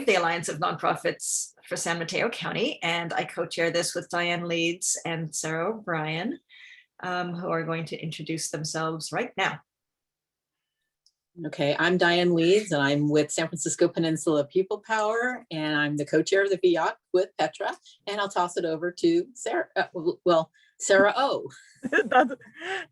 of the Alliance of Nonprofits for San Mateo County, and I co-chair this with Diane Leeds and Sarah O'Brien, who are going to introduce themselves right now. Okay, I'm Diane Leeds, and I'm with San Francisco Peninsula People Power, and I'm the co-chair of the VEOAC with Petra, and I'll toss it over to Sarah, Sarah O.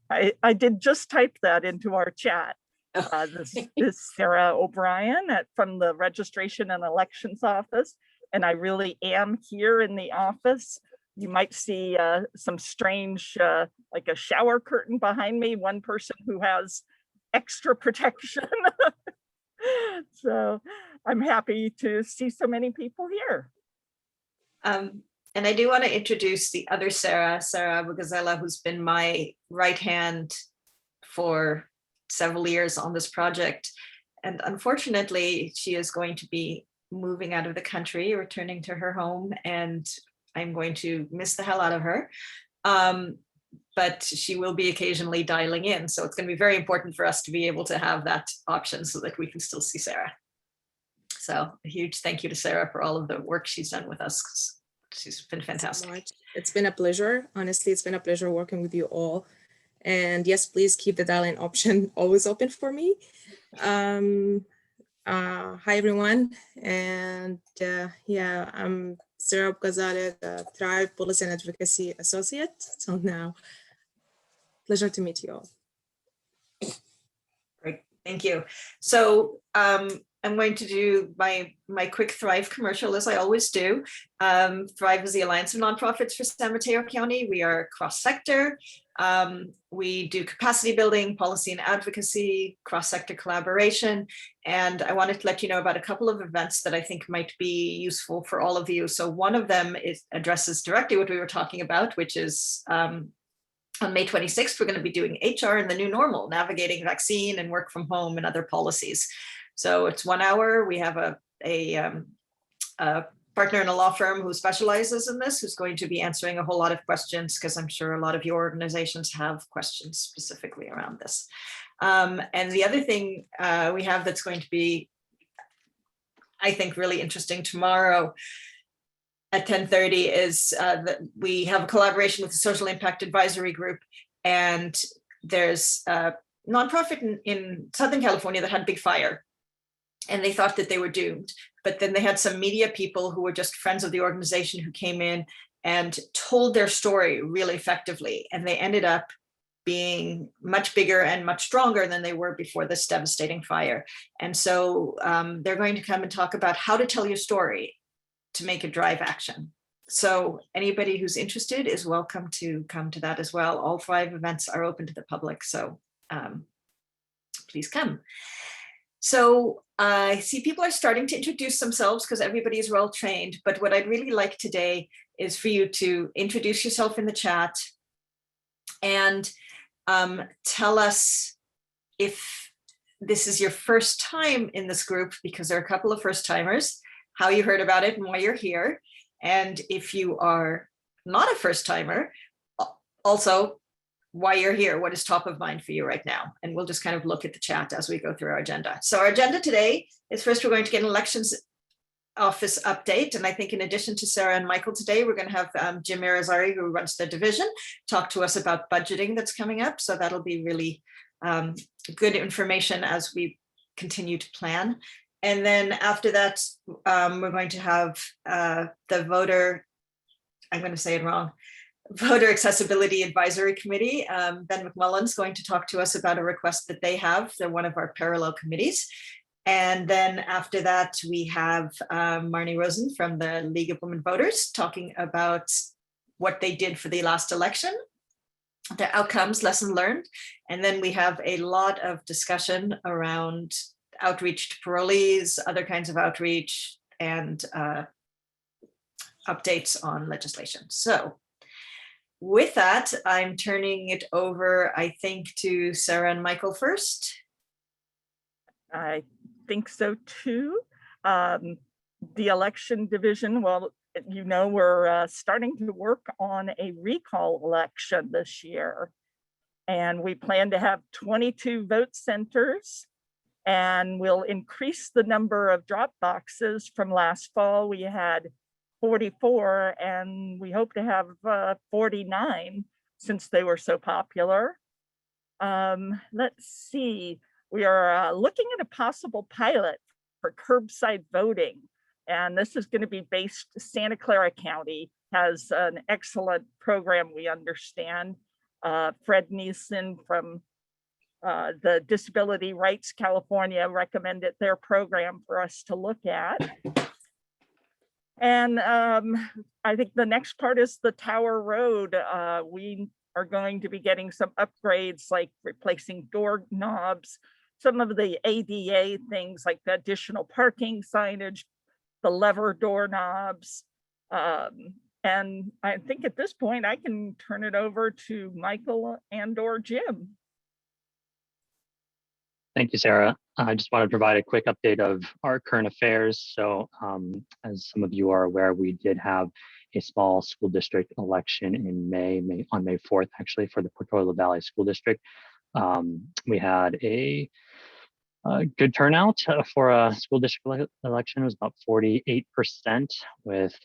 I did just type that into our chat. This is Sarah O'Brien from the Registration and Elections Office, and I really am here in the office. You might see some strange, like a shower curtain behind me, one person who has extra protection. So I'm happy to see so many people here. And I do want to introduce the other Sarah Bugazela, who's been my right hand for several years on this project. And unfortunately, she is going to be moving out of the country, returning to her home, and I'm going to miss the hell out of her. But she will be occasionally dialing in. So it's going to be very important for us to be able to have that option so that we can still see Sarah. So a huge thank you to Sarah for all of the work she's done with us. She's been fantastic. So much. It's been a pleasure. Honestly, it's been a pleasure working with you all. And yes, please keep the dial-in option always open for me. Hi, everyone. And yeah, I'm Sarah Bugazela, the Thrive Policy and Advocacy Associate. So now, pleasure to meet you all. Great, thank you. So I'm going to do my quick Thrive commercial, as I always do. Thrive is the Alliance of Nonprofits for San Mateo County. We are cross-sector. We do capacity building, policy and advocacy, cross-sector collaboration. And I wanted to let you know about a couple of events that I think might be useful for all of you. So one of them addresses directly what we were talking about, which is on May 26th, we're going to be doing HR in the new normal, navigating vaccine and work from home and other policies. So it's 1 hour. We have a partner in a law firm who specializes in this, who's going to be answering a whole lot of questions, because I'm sure a lot of your organizations have questions specifically around this. And the other thing we have that's going to be, I think, really interesting tomorrow at 10:30 is that we have a collaboration with the Social Impact Advisory Group, and there's a nonprofit in Southern California that had a big fire, and they thought that they were doomed. But then they had some media people who were just friends of the organization who came in and told their story really effectively, and they ended up being much bigger and much stronger than they were before this devastating fire. And so they're going to come and talk about how to tell your story to make a drive action. So anybody who's interested is welcome to come to that as well. All 5 events are open to the public, so please come. So I see people are starting to introduce themselves because everybody is well trained, but what I'd really like today is for you to introduce yourself in the chat and tell us if this is your first time in this group, because there are a couple of first timers, how you heard about it and why you're here. And if you are not a first timer, also why you're here, what is top of mind for you right now. And we'll just kind of look at the chat as we go through our agenda. So our agenda today is, first, we're going to get an elections office update. And I think in addition to Sarah and Michael today, we're going to have Jim Arizari, who runs the division, talk to us about budgeting that's coming up. So that'll be really good information as we continue to plan. And then after that, we're going to have the voter, I'm going to say it wrong, Voter Accessibility Advisory Committee. Ben McMullen's going to talk to us about a request that they have. They're one of our parallel committees. And then after that, we have Marnie Rosen from the League of Women Voters talking about what they did for the last election, the outcomes, lesson learned. And then we have a lot of discussion around outreach to parolees, other kinds of outreach, and updates on legislation. So with that, I'm turning it over, I think, to Sarah and Michael first. I think so too. The election division, well, you know, we're starting to work on a recall election this year. And we plan to have 22 vote centers And we'll increase the number of drop boxes. From last fall, we had 44, and we hope to have 49 since they were so popular. Let's see, we are looking at a possible pilot for curbside voting. And this is going to be based, Santa Clara County has an excellent program, we understand. Fred Neeson from the Disability Rights California recommended their program for us to look at. And I think the next part is the Tower Road. We are going to be getting some upgrades like replacing door knobs, some of the ADA things like the additional parking signage, the lever doorknobs. And I think at this point I can turn it over to Michael and/or Jim. Thank you, Sarah. I just want to provide a quick update of our current affairs. So as some of you are aware, we did have a small school district election in on May 4th, actually, for the Portola Valley School District. We had a good turnout for a school district election. It was about 48% with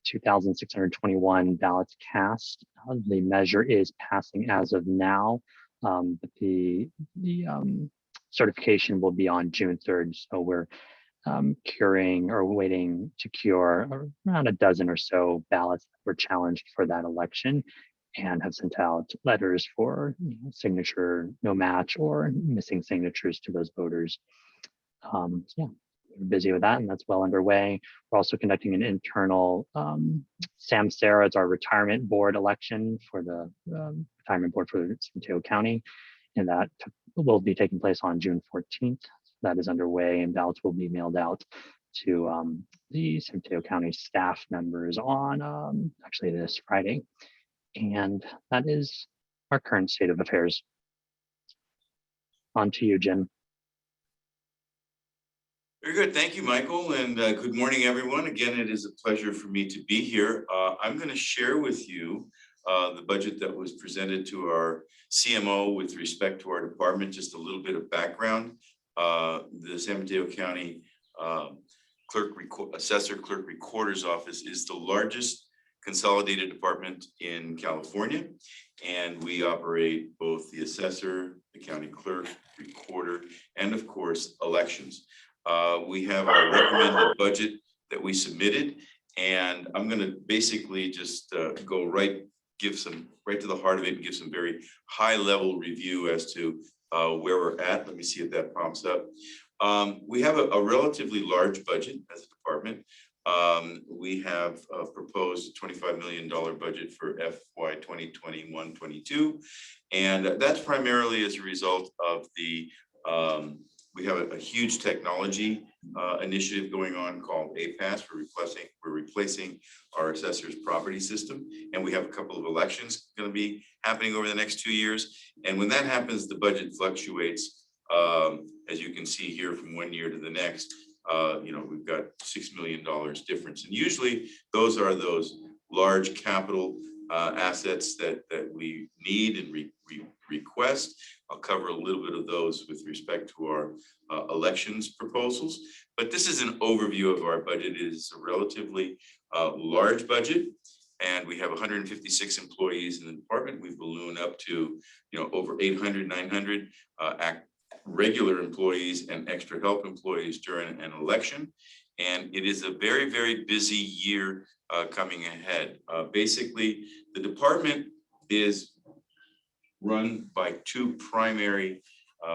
2,621 ballots cast. The measure is passing as of now. But the certification will be on June 3rd. So we're curing or waiting to cure around a dozen or so ballots that were challenged for that election and have sent out letters for signature no match or missing signatures to those voters. Yeah, we're busy with that, and that's well underway. We're also conducting an internal SAMSARA, it's our retirement board election for the retirement board for San Mateo County, and that will be taking place on June 14th. That is underway, and ballots will be mailed out to the San Mateo County staff members on actually this Friday. And that is our current state of affairs. On to you, Jim. Very good. Thank you, Michael. And good morning, everyone. Again, it is a pleasure for me to be here. I'm going to share with you the budget that was presented to our CMO with respect to our department. Just a little bit of background. The San Mateo County Assessor Clerk Recorder's Office is the largest consolidated department in California, and we operate both the assessor, the county clerk, recorder, and of course elections. We have our recommended budget that we submitted, and I'm going to basically just go right to the heart of it and give some very high level review as to where we're at. Let me see if that pops up. We have a relatively large budget as a department. We have proposed a $25 million budget for FY 2021-22, and that's primarily as a result of the we have a huge technology initiative going on called APAS. We're replacing our assessor's property system, and we have a couple of elections going to be happening over the next 2 years. And when that happens, the budget fluctuates, as you can see here, from 1 year to the next. We've got $6 million difference, and usually those are those large capital assets that we need and request. I'll cover a little bit of those with respect to our elections proposals, but this is an overview of our budget. It is a relatively large budget, and we have 156 employees in the department. We've ballooned up to over 800, 900 regular employees and extra help employees during an election. And it is a very, very busy year coming ahead. Basically, the department is run by two primary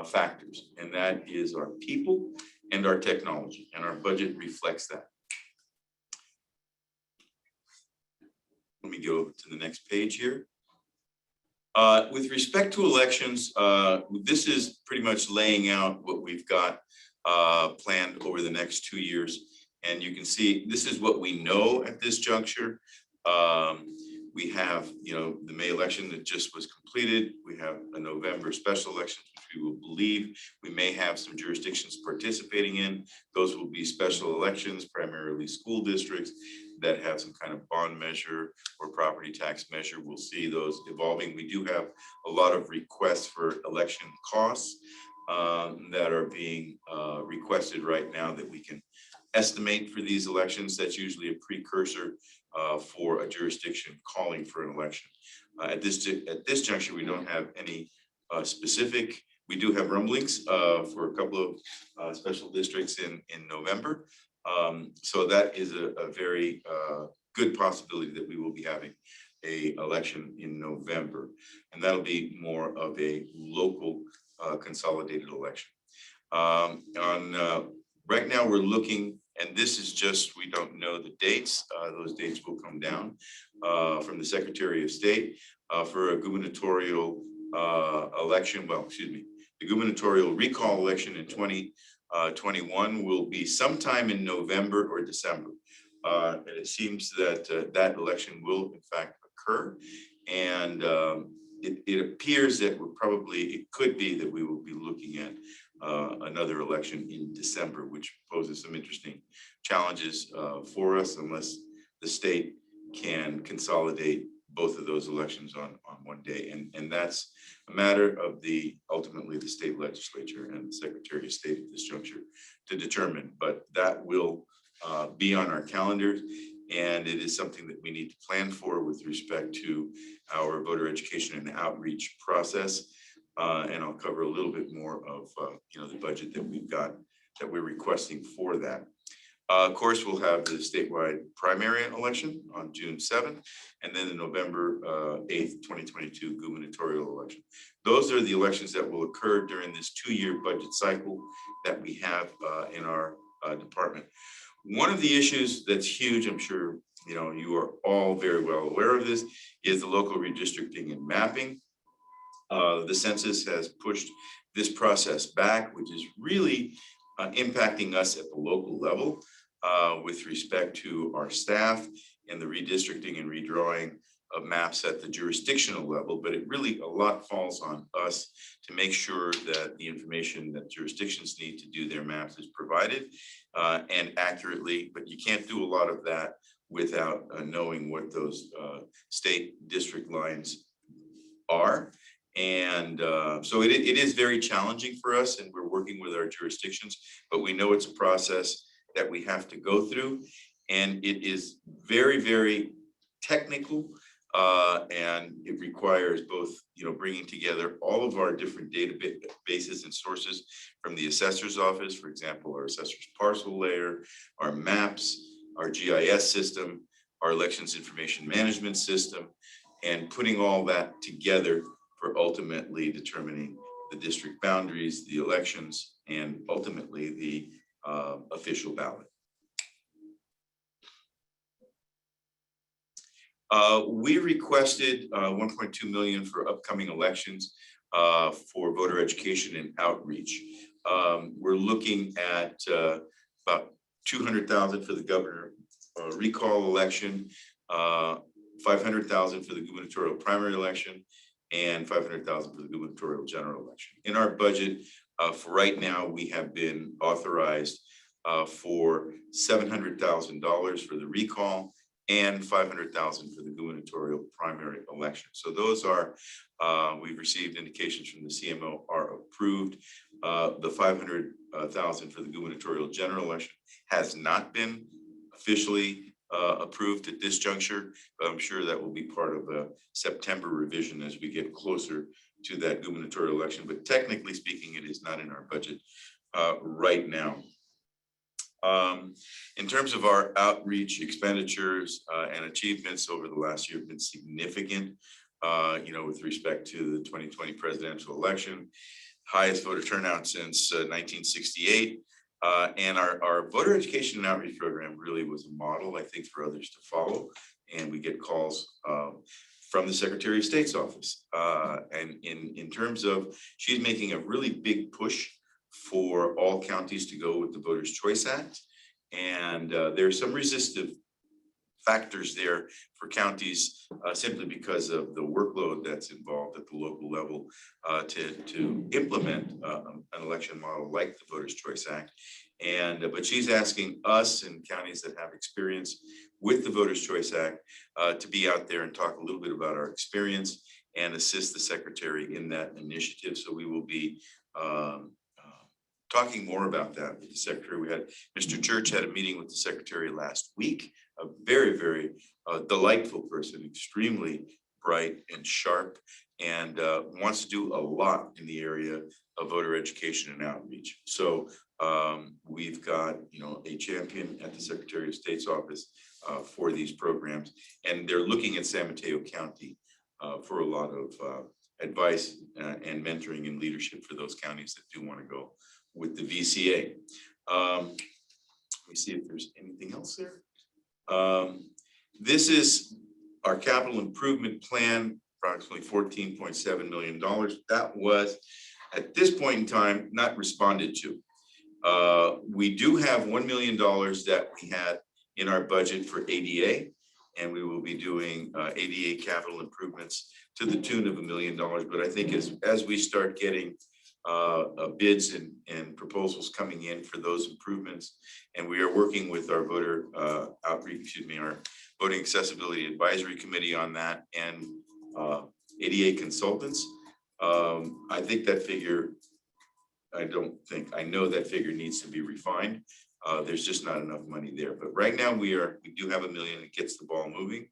factors, and that is our people and our technology, and our budget reflects that. Let me go to the next page here. With respect to elections, this is pretty much laying out what we've got planned over the next 2 years. And you can see this is what we know at this juncture. We have, the May election that just was completed. We have a November special election, which we will believe we may have some jurisdictions participating in. Those will be special elections, primarily school districts that have some kind of bond measure or property tax measure. We'll see those evolving. We do have a lot of requests for election costs. that are being requested right now that we can estimate for these elections. That's usually a precursor for a jurisdiction calling for an election. At this juncture, we don't have any specific. We do have rumblings for a couple of special districts in November. So that is a very good possibility that we will be having a election in November, and that'll be more of a local consolidated election. Right now we're looking, and this is just, we don't know the dates. Those dates will come down from the Secretary of State for a gubernatorial election. Well, excuse me, the gubernatorial recall election in 2021 will be sometime in November or December. And it seems that that election will in fact occur. And it appears that it could be that we will be looking at another election in December, which poses some interesting challenges for us unless the state can consolidate both of those elections on one day. And that's a matter of ultimately the state legislature and the Secretary of State at this juncture to determine, but that will be on our calendars. And it is something that we need to plan for with respect to our voter education and outreach process. And I'll cover a little bit more of the budget that we've got that we're requesting for that. Of course, we'll have the statewide primary election on June 7th, and then the November 8th, 2022 gubernatorial election. Those are the elections that will occur during this 2-year budget cycle that we have in our department. One of the issues that's huge, I'm sure you are all very well aware of this, is the local redistricting and mapping. The census has pushed this process back, which is really impacting us at the local level with respect to our staff and the redistricting and redrawing of maps at the jurisdictional level. But it really, a lot falls on us to make sure that the information that jurisdictions need to do their maps is provided and accurately. But you can't do a lot of that without knowing what those state district lines are. And so it is very challenging for us, and we're working with our jurisdictions, but we know it's a process that we have to go through. And it is very, very technical, and it requires both, bringing together all of our different databases and sources from the assessor's office, for example, our assessor's parcel layer, our maps, our GIS system, our elections information management system, and putting all that together for ultimately determining the district boundaries, the elections, and ultimately the official ballot. We requested $1.2 million for upcoming elections for voter education and outreach. We're looking at about $200,000 for the governor recall election, $500,000 for the gubernatorial primary election, and $500,000 for the gubernatorial general election. In our budget for right now, we have been authorized for $700,000 for the recall and $500,000 for the gubernatorial primary election. So those are, we've received indications from the CMO are approved. The $500,000 for the gubernatorial general election has not been officially approved at this juncture, but I'm sure that will be part of a September revision as we get closer to that gubernatorial election. But technically speaking, it is not in our budget right now. In terms of our outreach expenditures and achievements over the last year have been significant, with respect to the 2020 presidential election, highest voter turnout since 1968. And our voter education and outreach program really was a model, I think, for others to follow. And we get calls from the Secretary of State's office. And in terms of, she's making a really big push for all counties to go with the Voters' Choice Act. And there's some resistive factors there for counties simply because of the workload that's involved at the local level to implement an election model like the Voters' Choice Act. And but she's asking us and counties that have experience with the Voters' Choice Act to be out there and talk a little bit about our experience and assist the Secretary in that initiative. So we will be talking more about that with the secretary. We had Mr. Church had a meeting with the secretary last week, a very, very delightful person, extremely bright and sharp, and wants to do a lot in the area of voter education and outreach. So we've got, you know, a champion at the Secretary of State's office for these programs, and they're looking at San Mateo County for a lot of advice and mentoring and leadership for those counties that do want to go with the VCA. Let me see if there's anything else there. This is our capital improvement plan, approximately $14.7 million. That was, at this point in time, not responded to. We do have $1 million that we had in our budget for ADA, and we will be doing ADA capital improvements to the tune of $1 million. But I think as we start getting bids and proposals coming in for those improvements, and we are working with our voter outreach, our voting accessibility advisory committee on that, and ADA consultants. I think that figure, I know that figure needs to be refined. There's just not enough money there. But right now we do have $1 million that gets the ball moving.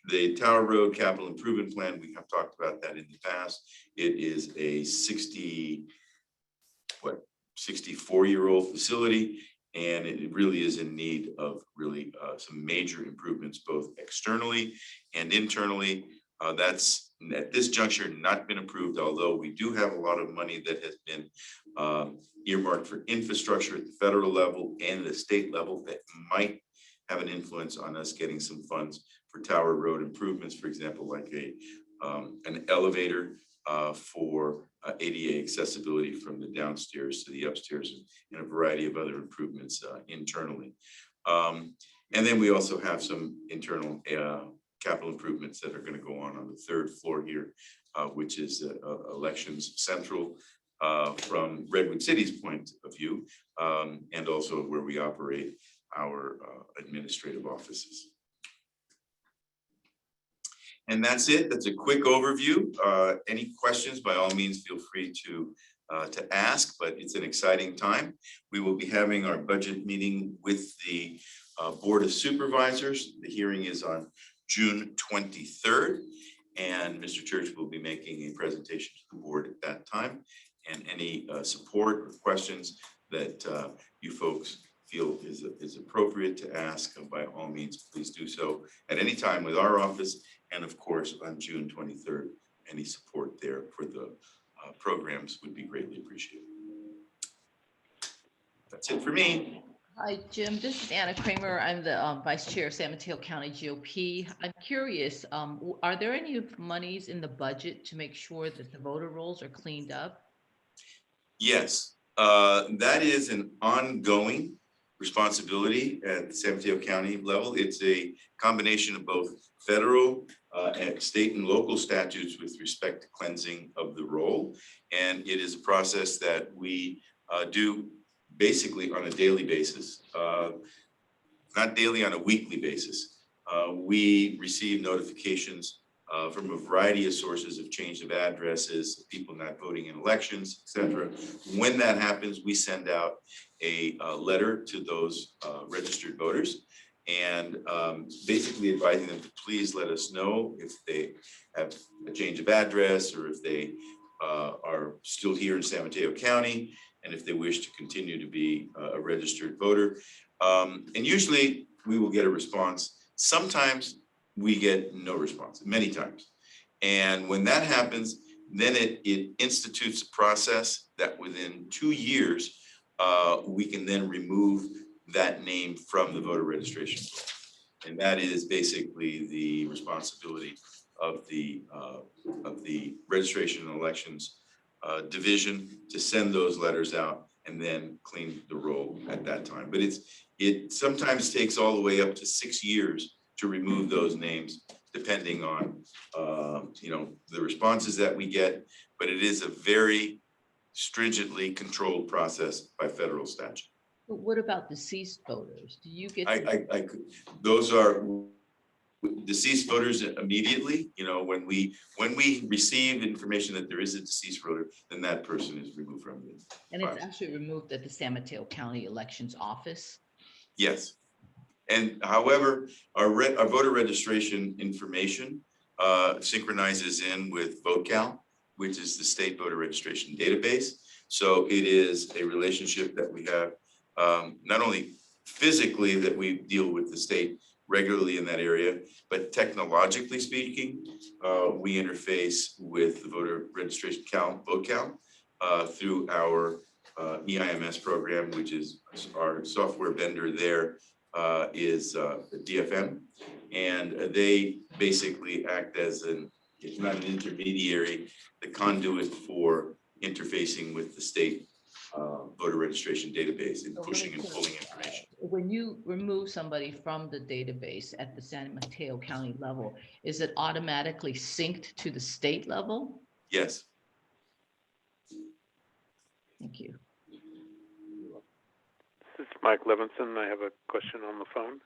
The Tower Road Capital Improvement Plan, we have talked about that in the past. It is a 64-year-old facility, and it really is in need of really some major improvements, both externally and internally. That's at this juncture not been approved, although we do have a lot of money that has been earmarked for infrastructure at the federal level and the state level that might have an influence on us getting some funds for Tower Road improvements, for example, like an elevator for ADA accessibility from the downstairs to the upstairs, and a variety of other improvements internally. And then we also have some internal capital improvements that are going to go on the third floor here, which is elections central from Redwood City's point of view, and also where we operate our administrative offices. And that's it. That's a quick overview. Any questions, by all means, feel free to ask, but it's an exciting time. We will be having our budget meeting with the Board of Supervisors. The hearing is on June 23rd, and Mr. Church will be making a presentation to the board at that time. And any support or questions that you folks feel is appropriate to ask, by all means, please do so at any time with our office. And of course, on June 23rd, any support there for the programs would be greatly appreciated. That's it for me. Hi, Jim. This is Anna Kramer. I'm the Vice Chair of San Mateo County GOP. I'm curious, are there any monies in the budget to make sure that the voter rolls are cleaned up? Yes, that is an ongoing responsibility at the San Mateo County level. It's a combination of both federal and state and local statutes with respect to cleansing of the roll. And it is a process that we do basically on a daily basis, not daily, on a weekly basis. We receive notifications from a variety of sources of change of addresses, people not voting in elections, etc. When that happens, we send out a letter to those registered voters, and basically advising them to please let us know if they have a change of address, or if they are still here in San Mateo County, and if they wish to continue to be a registered voter. And usually we will get a response. Sometimes we get no response, many times. And when that happens, then it institutes a process that within 2 years, we can then remove that name from the voter registration roll. And that is basically the responsibility of the Registration and Elections Division to send those letters out and then clean the roll at that time. But it sometimes takes all the way up to 6 years to remove those names, depending on the responses that we get. But it is a very stringently controlled process by federal statute. But what about deceased voters? Do you get? Those are deceased voters immediately. You know, when we receive information that there is a deceased voter, then that person is removed from the And it's file. actually removed at the San Mateo County Elections Office. Yes. And however, our voter registration information synchronizes in with VOCAL, which is the state voter registration database. So it is a relationship that we have, not only physically that we deal with the state regularly in that area, but technologically speaking, we interface with the voter registration VOCAL through our EIMS program, which is our software vendor there is DFM, and they basically act as it's not an intermediary, the conduit for interfacing with the state voter registration database and pushing and pulling information. When you remove somebody from the database at the San Mateo County level, is it automatically synced to the state level? Yes. Thank you. This is Mike Levinson. I have a question on the phone.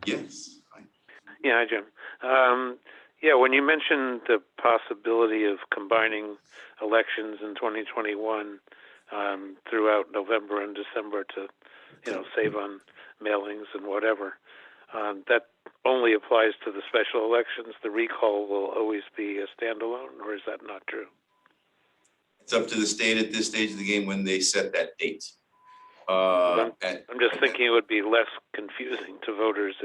Yes. Yeah, hi, Jim. Yeah, when you mentioned the possibility of combining elections in 2021 throughout November and December to, save on mailings and whatever, that only applies to the special elections. The recall will always be a standalone, or is that not true? It's up to the state at this stage of the game when they set that date. I'm just thinking it would be less confusing to voters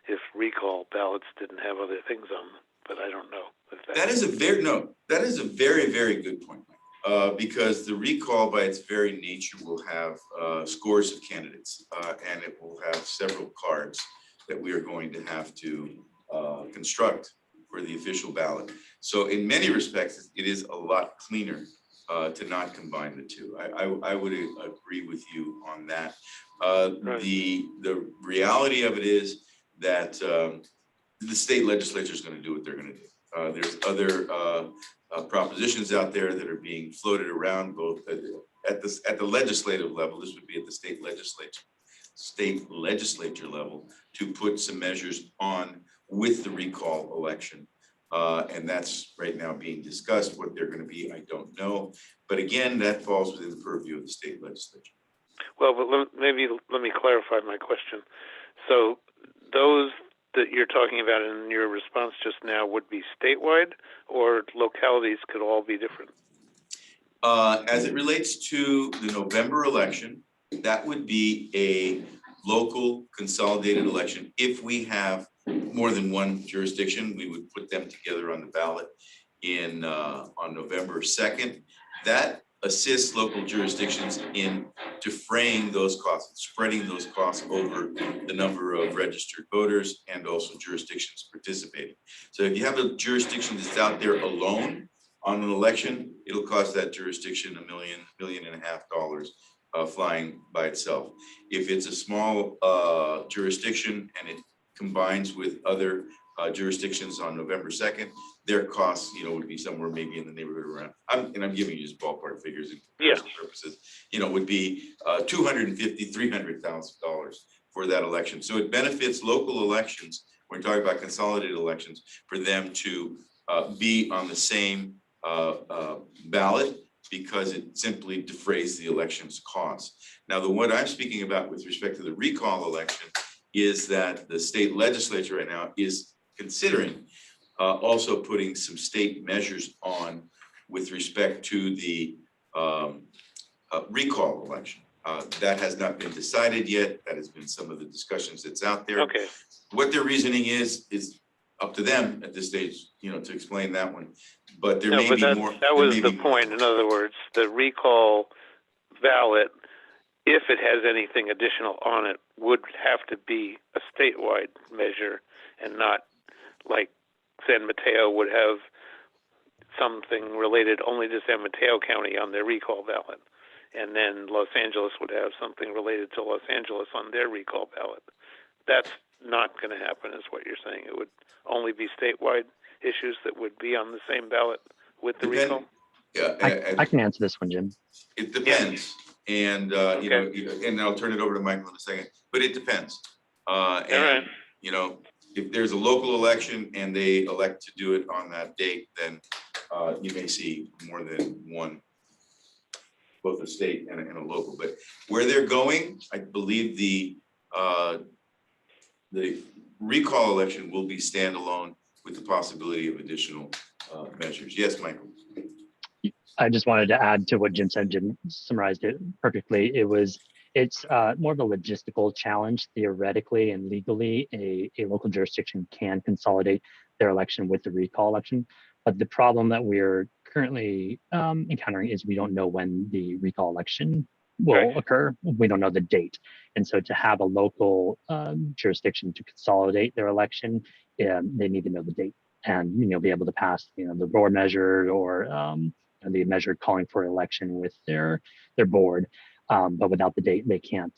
if recall ballots didn't have other things on them, but I don't know. That is a very, very good point, Mike. Because the recall by its very nature will have scores of candidates and it will have several cards that we are going to have to construct for the official ballot. So in many respects, it is a lot cleaner to not combine the two. I would agree with you on that. Right. The reality of it is that the state legislature is going to do what they're going to do. There's other propositions out there that are being floated around both at the legislative level. This would be at the state legislature level to put some measures on with the recall election. And that's right now being discussed. What they're going to be, I don't know. But again, that falls within the purview of the state legislature. Well, but let me clarify my question. So those that you're talking about in your response just now would be statewide, or localities could all be different? As it relates to the November election, that would be a local consolidated election. If we have more than one jurisdiction, we would put them together on the ballot on November 2nd. That assists local jurisdictions in defraying those costs, spreading those costs over the number of registered voters and also jurisdictions participating. So if you have a jurisdiction that's out there alone on an election, it'll cost that jurisdiction $1.5 million flying by itself. If it's a small jurisdiction and it combines with other jurisdictions on November 2nd, their costs, would be somewhere maybe in the neighborhood around, and I'm giving you just ballpark figures in comparison purposes, would be $250,000, $300,000 for that election. So it benefits local elections, when we're talking about consolidated elections, for them to be on the same ballot, because it simply defrays the election's costs. Now, the one I'm speaking about with respect to the recall election is that the state legislature right now is considering also putting some state measures on with respect to the recall election. That has not been decided yet. That has been some of the discussions that's out there. Okay. What their reasoning is up to them at this stage, to explain that one. But there may be more. That was the point. In other words, the recall ballot, if it has anything additional on it, would have to be a statewide measure and not like San Mateo would have something related only to San Mateo County on their recall ballot. And then Los Angeles would have something related to Los Angeles on their recall ballot. That's not going to happen, is what you're saying. It would only be statewide issues that would be on the same ballot with the recall? Yeah, I can answer this one, Jim. It depends. And, and I'll turn it over to Michael in a second, but it depends. All right. if there's a local election and they elect to do it on that date, then you may see more than one, both a state and a local. But where they're going, I believe the recall election will be standalone with the possibility of additional measures. Yes, Michael. I just wanted to add to what Jim said. Jim summarized it perfectly. It's more of a logistical challenge. Theoretically and legally, a local jurisdiction can consolidate their election with the recall election. But the problem that we're currently encountering is we don't know when the recall election will occur. We don't know the date. And so to have a local jurisdiction to consolidate their election, they need to know the date and be able to pass the board measure or the measure calling for election with their board. But without the date, they can't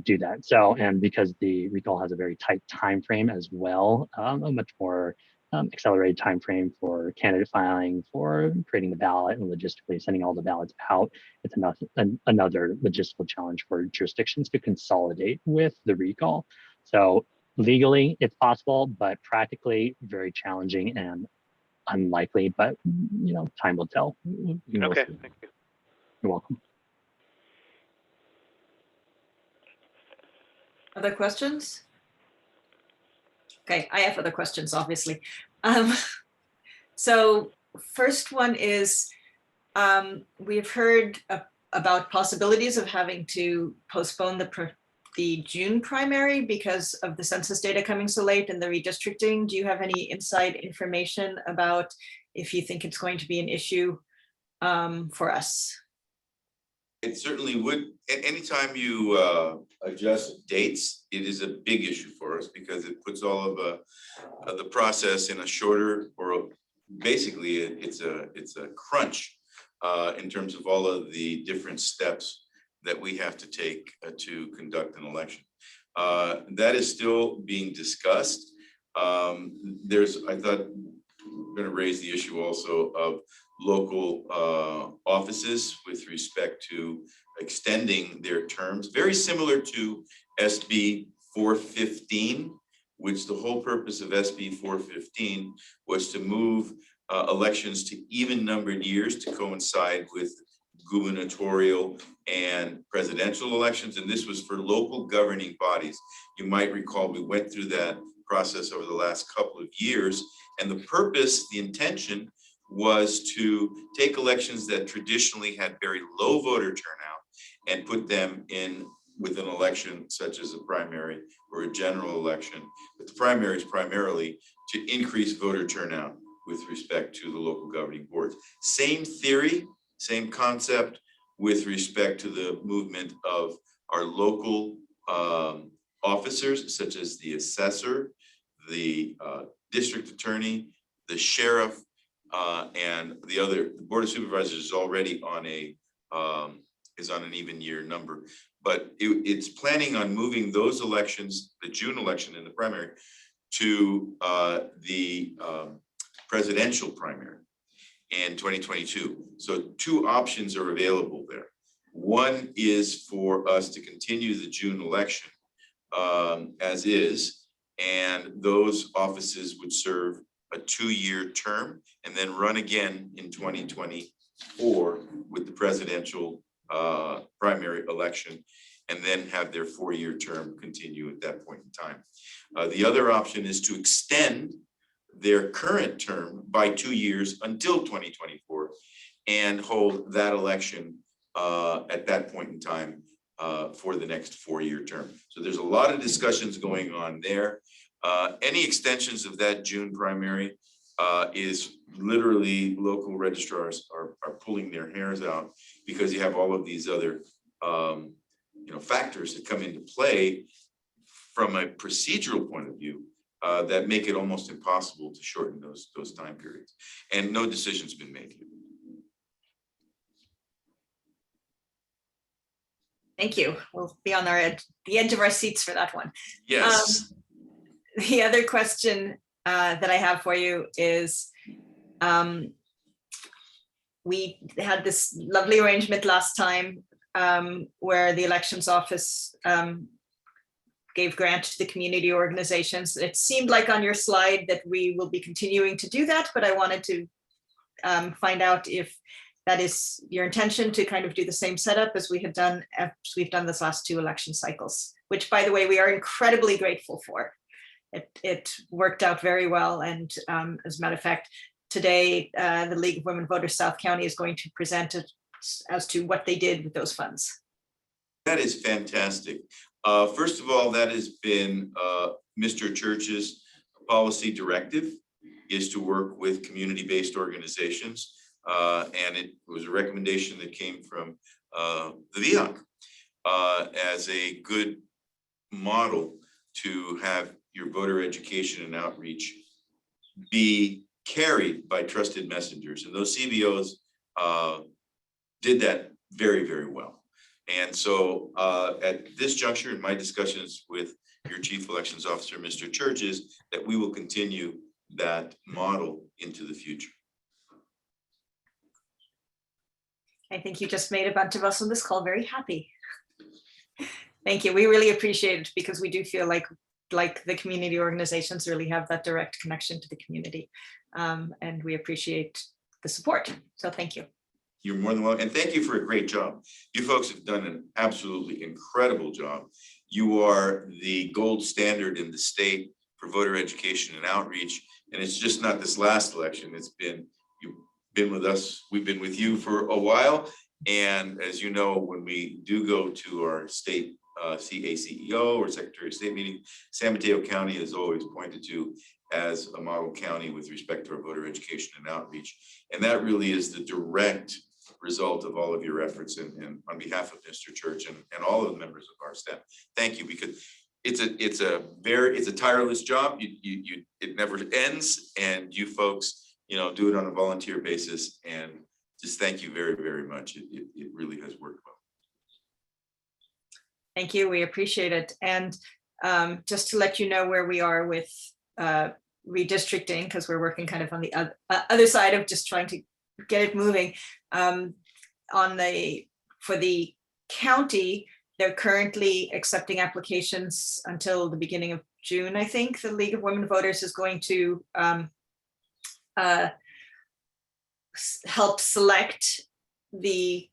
do that. So, and because the recall has a very tight time frame as well, a much more accelerated time frame for candidate filing, for creating the ballot, and logistically sending all the ballots out, it's another logistical challenge for jurisdictions to consolidate with the recall. So legally, it's possible, but practically very challenging and unlikely. But time will tell. Okay, thank you. You're welcome. Other questions? Okay, I have other questions, obviously. So first one is, we've heard about possibilities of having to postpone the June primary because of the census data coming so late and the redistricting. Do you have any inside information about if you think it's going to be an issue for us? It certainly would. Anytime you adjust dates, it is a big issue for us because it puts all of the process in a shorter, or basically it's a crunch in terms of all of the different steps that we have to take to conduct an election. That is still being discussed. I thought we're going to raise the issue also of local offices with respect to extending their terms, very similar to SB 415, which the whole purpose of SB 415 was to move elections to even numbered years to coincide with gubernatorial and presidential elections. And this was for local governing bodies. You might recall we went through that process over the last couple of years. And the purpose, the intention, was to take elections that traditionally had very low voter turnout and put them in with an election such as a primary or a general election. But the primary is primarily to increase voter turnout with respect to the local governing boards. Same theory, same concept with respect to the movement of our local officers, such as the assessor, the district attorney, the sheriff, and the board of supervisors is already on an even year number, but it's planning on moving those elections, the June election and the primary, to the presidential primary in 2022. So two options are available there. One is for us to continue the June election as is, and those offices would serve a 2-year term and then run again in 2024 with the presidential primary election, and then have their 4-year term continue at that point in time. The other option is to extend their current term by 2 years until 2024 and hold that election at that point in time for the next 4-year term. So there's a lot of discussions going on there. Any extensions of that June primary is literally local registrars are pulling their hairs out, because you have all of these other factors that come into play from a procedural point of view that make it almost impossible to shorten those time periods. And no decision's been made yet. Thank you. We'll be on the edge of our seats for that one. Yes. The other question that I have for you is, we had this lovely arrangement last time where the elections office gave grant to the community organizations. It seemed like on your slide that we will be continuing to do that, but I wanted to find out if that is your intention to kind of do the same setup as we've done this last 2 election cycles, which, by the way, we are incredibly grateful for. It worked out very well. And as a matter of fact, today, the League of Women Voters South County is going to present it as to what they did with those funds. That is fantastic. First of all, that has been Mr. Church's policy directive, is to work with community-based organizations. And it was a recommendation that came from the VEOAC as a good model to have your voter education and outreach be carried by trusted messengers. And those CBOs did that very, very well. And so at this juncture, in my discussions with your Chief Elections Officer, Mr. Church, is that we will continue that model into the future. I think you just made a bunch of us on this call very happy. Thank you. We really appreciate it, because we do feel like the community organizations really have that direct connection to the community. And we appreciate the support. So thank you. You're more than welcome. And thank you for a great job. You folks have done an absolutely incredible job. You are the gold standard in the state for voter education and outreach. And it's just not this last election. You've been with us. We've been with you for a while. And as you know, when we do go to our state CACEO or Secretary of State meeting, San Mateo County is always pointed to as a model county with respect to our voter education and outreach. And that really is the direct result of all of your efforts. And on behalf of Mr. Church and all of the members of our staff, thank you, because it's a tireless job. It never ends, and you folks, do it on a volunteer basis. And just thank you very, very much. It really has worked well. Thank you. We appreciate it. And just to let you know where we are with redistricting, because we're working kind of on the other side of just trying to get it moving. For the county, they're currently accepting applications until the beginning of June. I think the League of Women Voters is going to help select the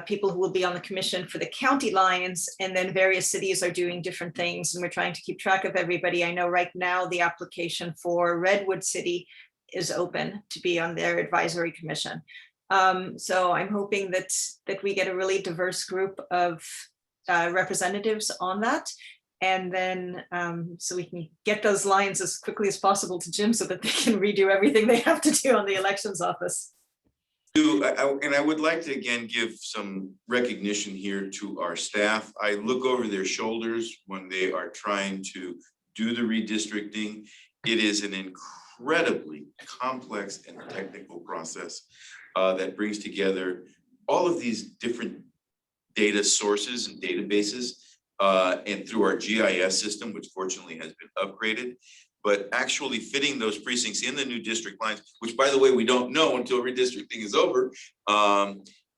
people who will be on the commission for the county lines, and then various cities are doing different things, and we're trying to keep track of everybody. I know right now the application for Redwood City is open to be on their advisory commission. So I'm hoping that we get a really diverse group of representatives on that, and then so we can get those lines as quickly as possible to Jim so that they can redo everything they have to do on the elections office. And I would like to again give some recognition here to our staff. I look over their shoulders when they are trying to do the redistricting. It is an incredibly complex and technical process that brings together all of these different data sources and databases and through our GIS system, which fortunately has been upgraded. But actually fitting those precincts in the new district lines, which by the way, we don't know until redistricting is over,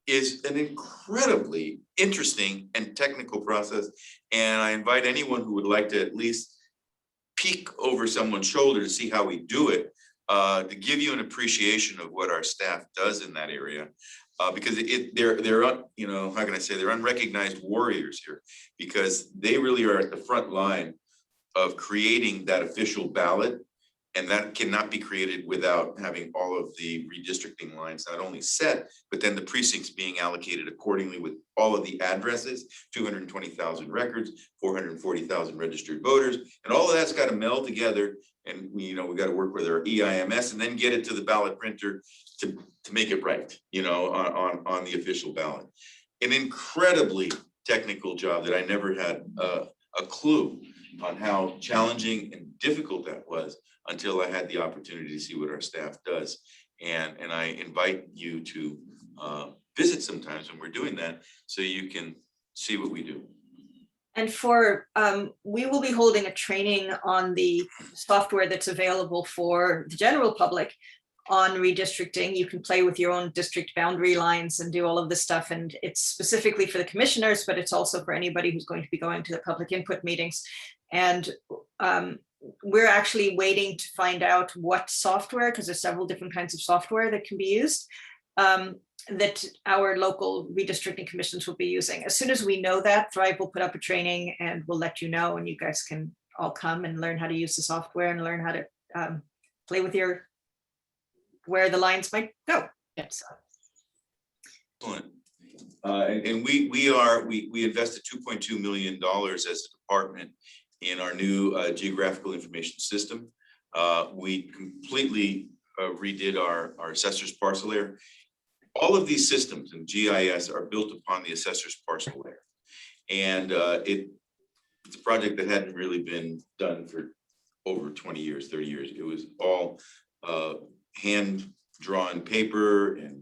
is an incredibly interesting and technical process. And I invite anyone who would like to at least peek over someone's shoulder to see how we do it, to give you an appreciation of what our staff does in that area. Because they're how can I say, they're unrecognized warriors here, because they really are at the front line of creating that official ballot, and that cannot be created without having all of the redistricting lines not only set, but then the precincts being allocated accordingly with all of the addresses, 220,000 records, 440,000 registered voters, and all of that's got to meld together. And we got to work with our EIMS and then get it to the ballot printer to make it right, on the official ballot. An incredibly technical job that I never had a clue on how challenging and difficult that was until I had the opportunity to see what our staff does. And I invite you to visit sometimes when we're doing that so you can see what we do. And we will be holding a training on the software that's available for the general public on redistricting. You can play with your own district boundary lines and do all of this stuff. And it's specifically for the commissioners, but it's also for anybody who's going to be going to the public input meetings. And we're actually waiting to find out what software, because there's several different kinds of software that can be used, that our local redistricting commissions will be using. As soon as we know that, Thrive will put up a training and we'll let you know, and you guys can all come and learn how to use the software and learn how to play with your, where the lines might go. Yep. So. Excellent. And we invested $2.2 million as a department in our new geographical information system. We completely redid our assessor's parcel layer. All of these systems in GIS are built upon the assessor's parcel layer. And it's a project that hadn't really been done for over 20 years, 30 years. It was all hand-drawn paper and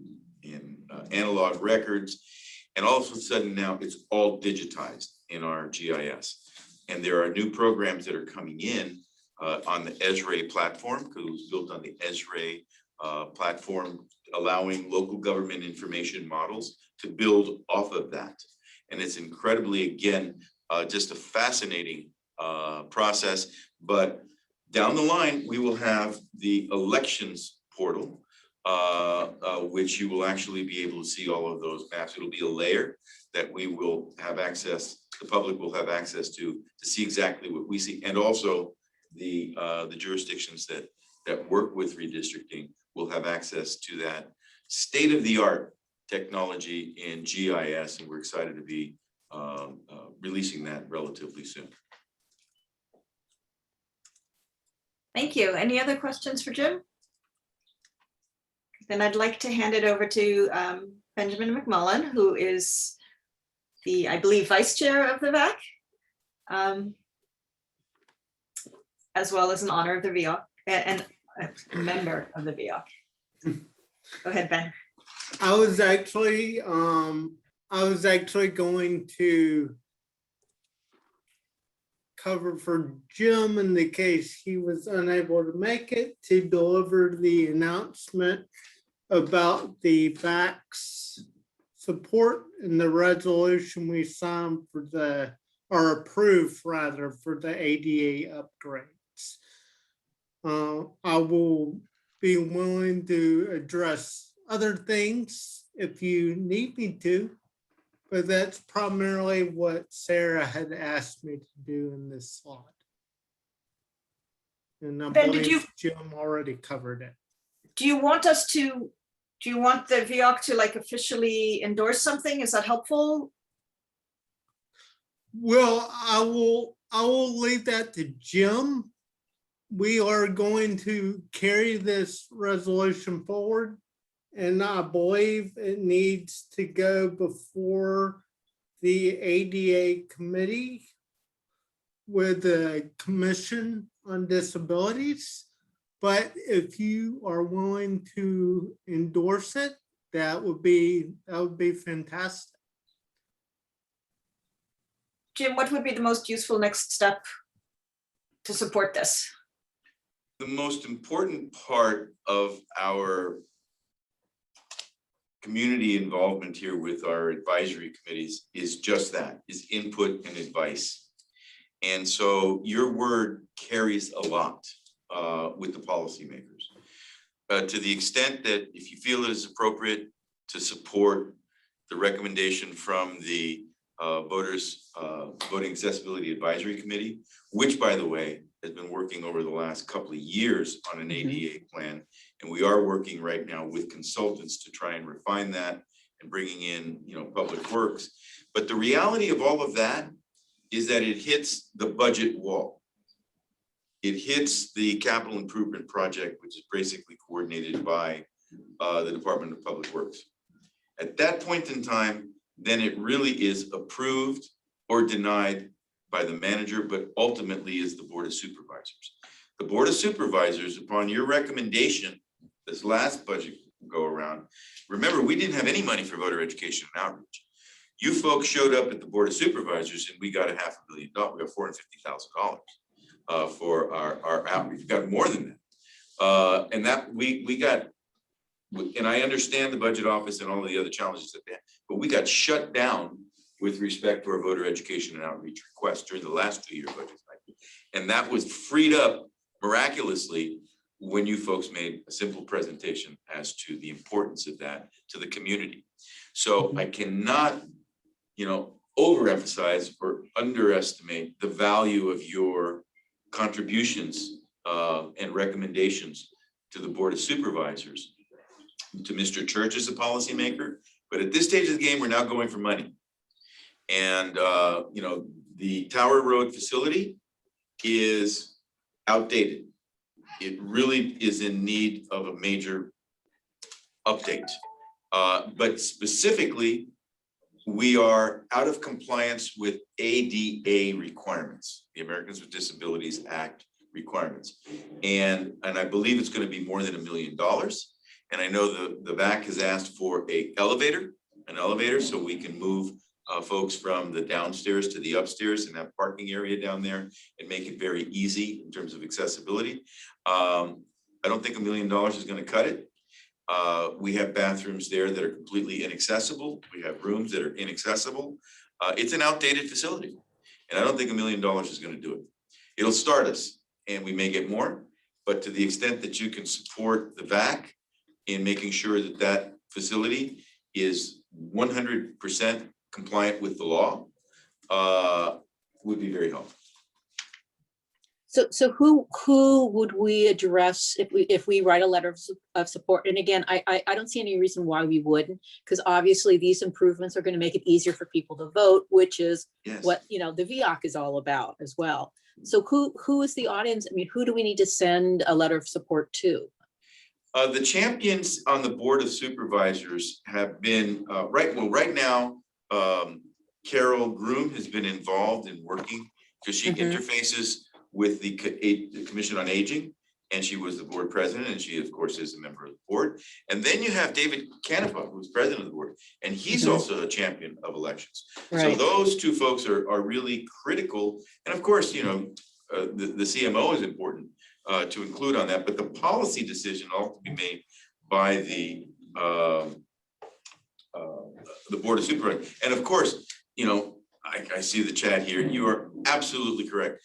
analog records. And all of a sudden now it's all digitized in our GIS. And there are new programs that are coming in on the Esri platform, because it was built on the Esri platform, allowing local government information models to build off of that. And it's incredibly, again, just a fascinating process. But down the line, we will have the elections portal, which you will actually be able to see all of those maps. It'll be a layer that we will have access, the public will have access to see exactly what we see. And also the jurisdictions that work with redistricting will have access to that state-of-the-art technology in GIS. And we're excited to be releasing that relatively soon. Thank you. Any other questions for Jim? Then I'd like to hand it over to Benjamin McMullen, who is the, I believe, vice chair of the VAAC, as well as an honor of the VEOAC and a member of the VEOAC. Go ahead, Ben. I was actually going to cover for Jim in the case he was unable to make it, to deliver the announcement about the VAAC's support in the resolution we signed for the, or approved rather, for the ADA upgrades. I will be willing to address other things if you need me to, but that's primarily what Sarah had asked me to do in this slide. And I Ben, believe Jim already covered it. Do you want us to, do you want the VEOAC to like officially endorse something? Is that helpful? Well, I will leave that to Jim. We are going to carry this resolution forward, and I believe it needs to go before the ADA committee with the Commission on Disabilities. But if you are willing to endorse it, that would be fantastic. Jim, what would be the most useful next step to support this? The most important part of our community involvement here with our advisory committees is just that, is input and advice. And so your word carries a lot with the policymakers. To the extent that if you feel it is appropriate to support the recommendation from the Voting Accessibility Advisory Committee, which, by the way, has been working over the last couple of years on an ADA plan. And we are working right now with consultants to try and refine that and bringing in, public works. But the reality of all of that is that it hits the budget wall. It hits the capital improvement project, which is basically coordinated by the Department of Public Works. At that point in time, then it really is approved or denied by the manager, but ultimately is the Board of Supervisors. The Board of Supervisors, upon your recommendation, this last budget go around, remember, we didn't have any money for voter education and outreach. You folks showed up at the Board of Supervisors and we got $500 million. We got $450,000 for our outreach. We got more than And that we got, and I understand the budget office and all of the other challenges that they have, but we got shut down with respect to our voter education and outreach requests during the last 2-year budget cycle. And that was freed up miraculously when you folks made a simple presentation as to the importance of that to the community. So I cannot, overemphasize or underestimate the value of your contributions and recommendations to the Board of Supervisors, to Mr. Church as a policymaker. But at this stage of the game, we're now going for money. And, the Tower Road facility is outdated. It really is in need of a major update. But specifically, we are out of compliance with ADA requirements, the Americans with Disabilities Act requirements. And I believe it's going to be more than $1 million. And I know the VAAC has asked for an elevator, so we can move folks from the downstairs to the upstairs and have parking area down there and make it very easy in terms of accessibility. I don't think $1 million is going to cut it. We have bathrooms there that are completely inaccessible. We have rooms that are inaccessible. It's an outdated facility. And I don't think $1 million is going to do it. It'll start us and we may get more, but to the extent that you can support the VAAC in making sure that that facility is 100% compliant with the law, would be very helpful. So who would we address if we write a letter of support? And again, I don't see any reason why we wouldn't, because obviously these improvements are going to make it easier for people to vote, which is what the VEOAC is all about as well. So who is the audience? I mean, who do we need to send a letter of support to? The champions on the Board of Supervisors have been right now. Carol Groom has been involved in working because she interfaces with the Commission on Aging, and she was the board president, and she of course is a member of the board. And then you have David Canepa, who's president of the board, and he's also a champion of elections. So those two folks are really critical. And of course, the CMO is important to include on that, but the policy decision ought to be made by the Board of Supervisors. And of course, I see the chat here. You are absolutely correct.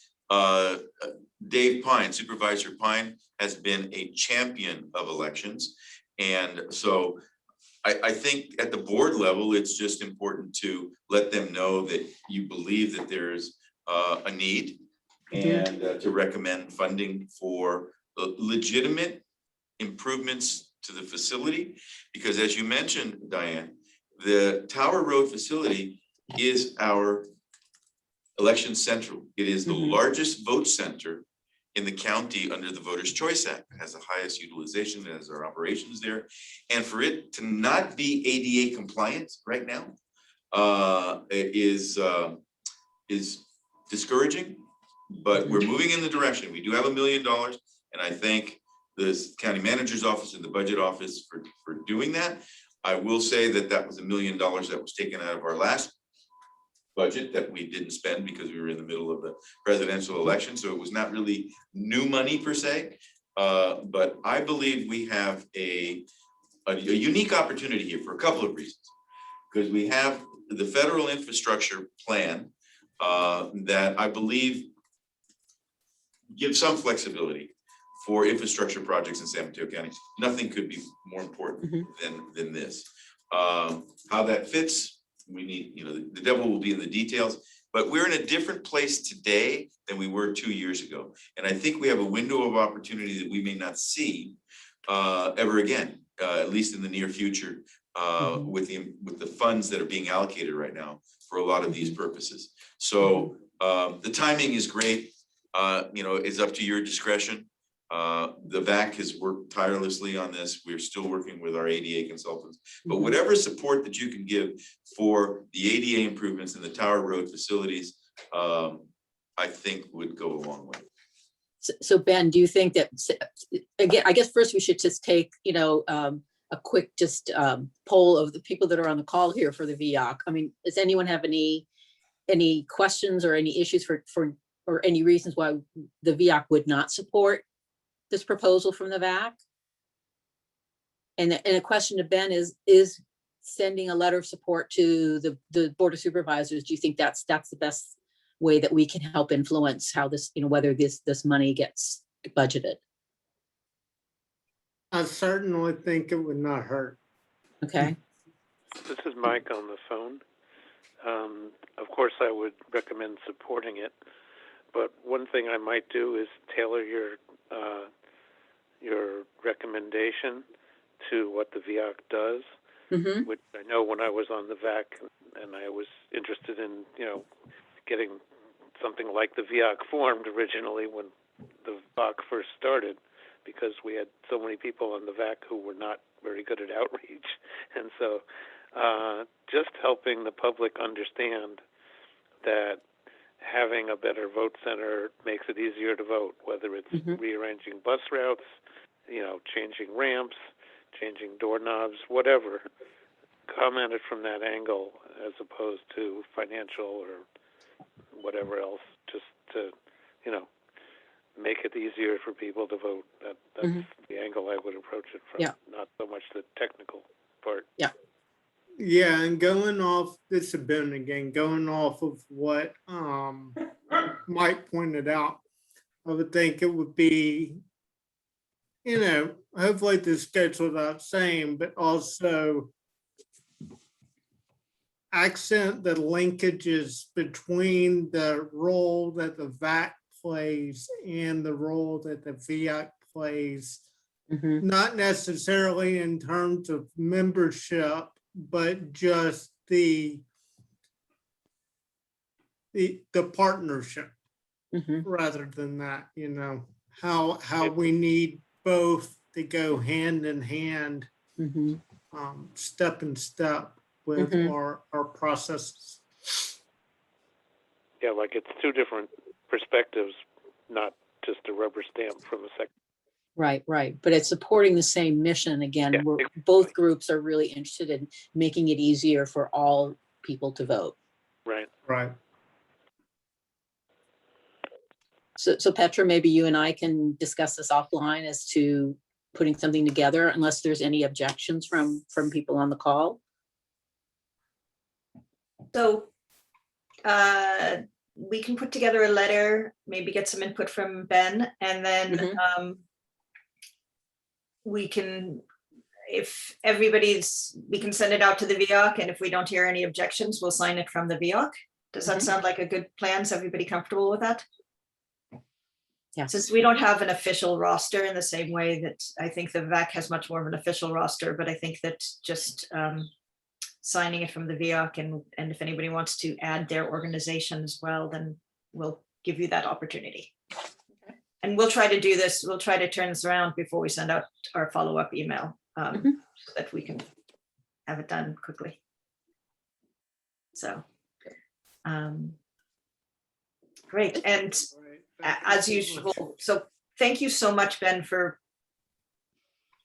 Dave Pine, Supervisor Pine, has been a champion of elections. And so I think at the board level, it's just important to let them know that you believe that there's a need and to recommend funding for legitimate improvements to the facility. Because as you mentioned, Diane, the Tower Road facility is our election central. It is the largest vote center in the county under the Voters' Choice Act. It has the highest utilization as our operations there. And for it to not be ADA compliant right now is discouraging, but we're moving in the direction. We do have $1 million, and I thank the county manager's office and the budget office for doing that. I will say that was $1 million that was taken out of our last budget that we didn't spend because we were in the middle of the presidential election. So it was not really new money per se, but I believe we have a unique opportunity here for a couple of reasons. Because we have the federal infrastructure plan that I believe gives some flexibility for infrastructure projects in San Mateo County. Nothing could be more important than this. How that fits, we need, the devil will be in the details, but we're in a different place today than we were 2 years ago. And I think we have a window of opportunity that we may not see ever again, at least in the near future, with the funds that are being allocated right now for a lot of these purposes. So the timing is great, it's up to your discretion. The VAAC has worked tirelessly on this. We're still working with our ADA consultants, but whatever support that you can give for the ADA improvements in the Tower Road facilities, I think would go a long way. So Ben, do you think that, again, I guess first we should just take, a quick poll of the people that are on the call here for the VEOAC. I mean, does anyone have any questions or any issues or any reasons why the VEOAC would not support this proposal from the VAAC? And a question to Ben is sending a letter of support to the Board of Supervisors, do you think that's the best way that we can help influence how this, whether this money gets budgeted? I certainly think it would not hurt. Okay. This is Mike on the phone. Of course, I would recommend supporting it, but one thing I might do is tailor your recommendation to what the VEOAC does, Mm-hmm. which I know when I was on the VAC and I was interested in, getting something like the VEOAC formed originally when the VAC first started, because we had so many people on the VAC who were not very good at outreach. And so just helping the public understand that having a better vote center makes it easier to vote, whether it's rearranging bus routes, changing ramps, changing doorknobs, whatever. Come at it from that angle as opposed to financial or whatever else, just to, make it easier for people to vote. That's the angle I would approach it from, not so much the technical part. Yeah. Yeah, and going off, this has been again, going off of what Mike pointed out, I would think it would be, hopefully this goes without saying, but also accent the linkages between the role that the VAC plays and the role that the VEOAC plays, not necessarily in terms of membership, but just the partnership rather than that, how we need both to go hand in hand, step in step with our processes. Yeah, like it's two different perspectives, not just a rubber stamp from a second. Right. But it's supporting the same mission. Again, both groups are really interested in making it easier for all people to vote. Right. So Petra, maybe you and I can discuss this offline as to putting something together, unless there's any objections from people on the call. So we can put together a letter, maybe get some input from Ben, and then we can, if we can send it out to the VEOAC, and if we don't hear any objections, we'll sign it from the VEOAC. Does that sound like a good plan? Is everybody comfortable with that? Yeah. Since we don't have an official roster in the same way that I think the VAC has much more of an official roster, but I think that just signing it from the VEOAC, and if anybody wants to add their organization as well, then we'll give you that opportunity. And we'll try to do this. We'll try to turn this around before we send out our follow-up email so that we can have it done quickly. So, great. And as usual, so thank you so much, Ben, for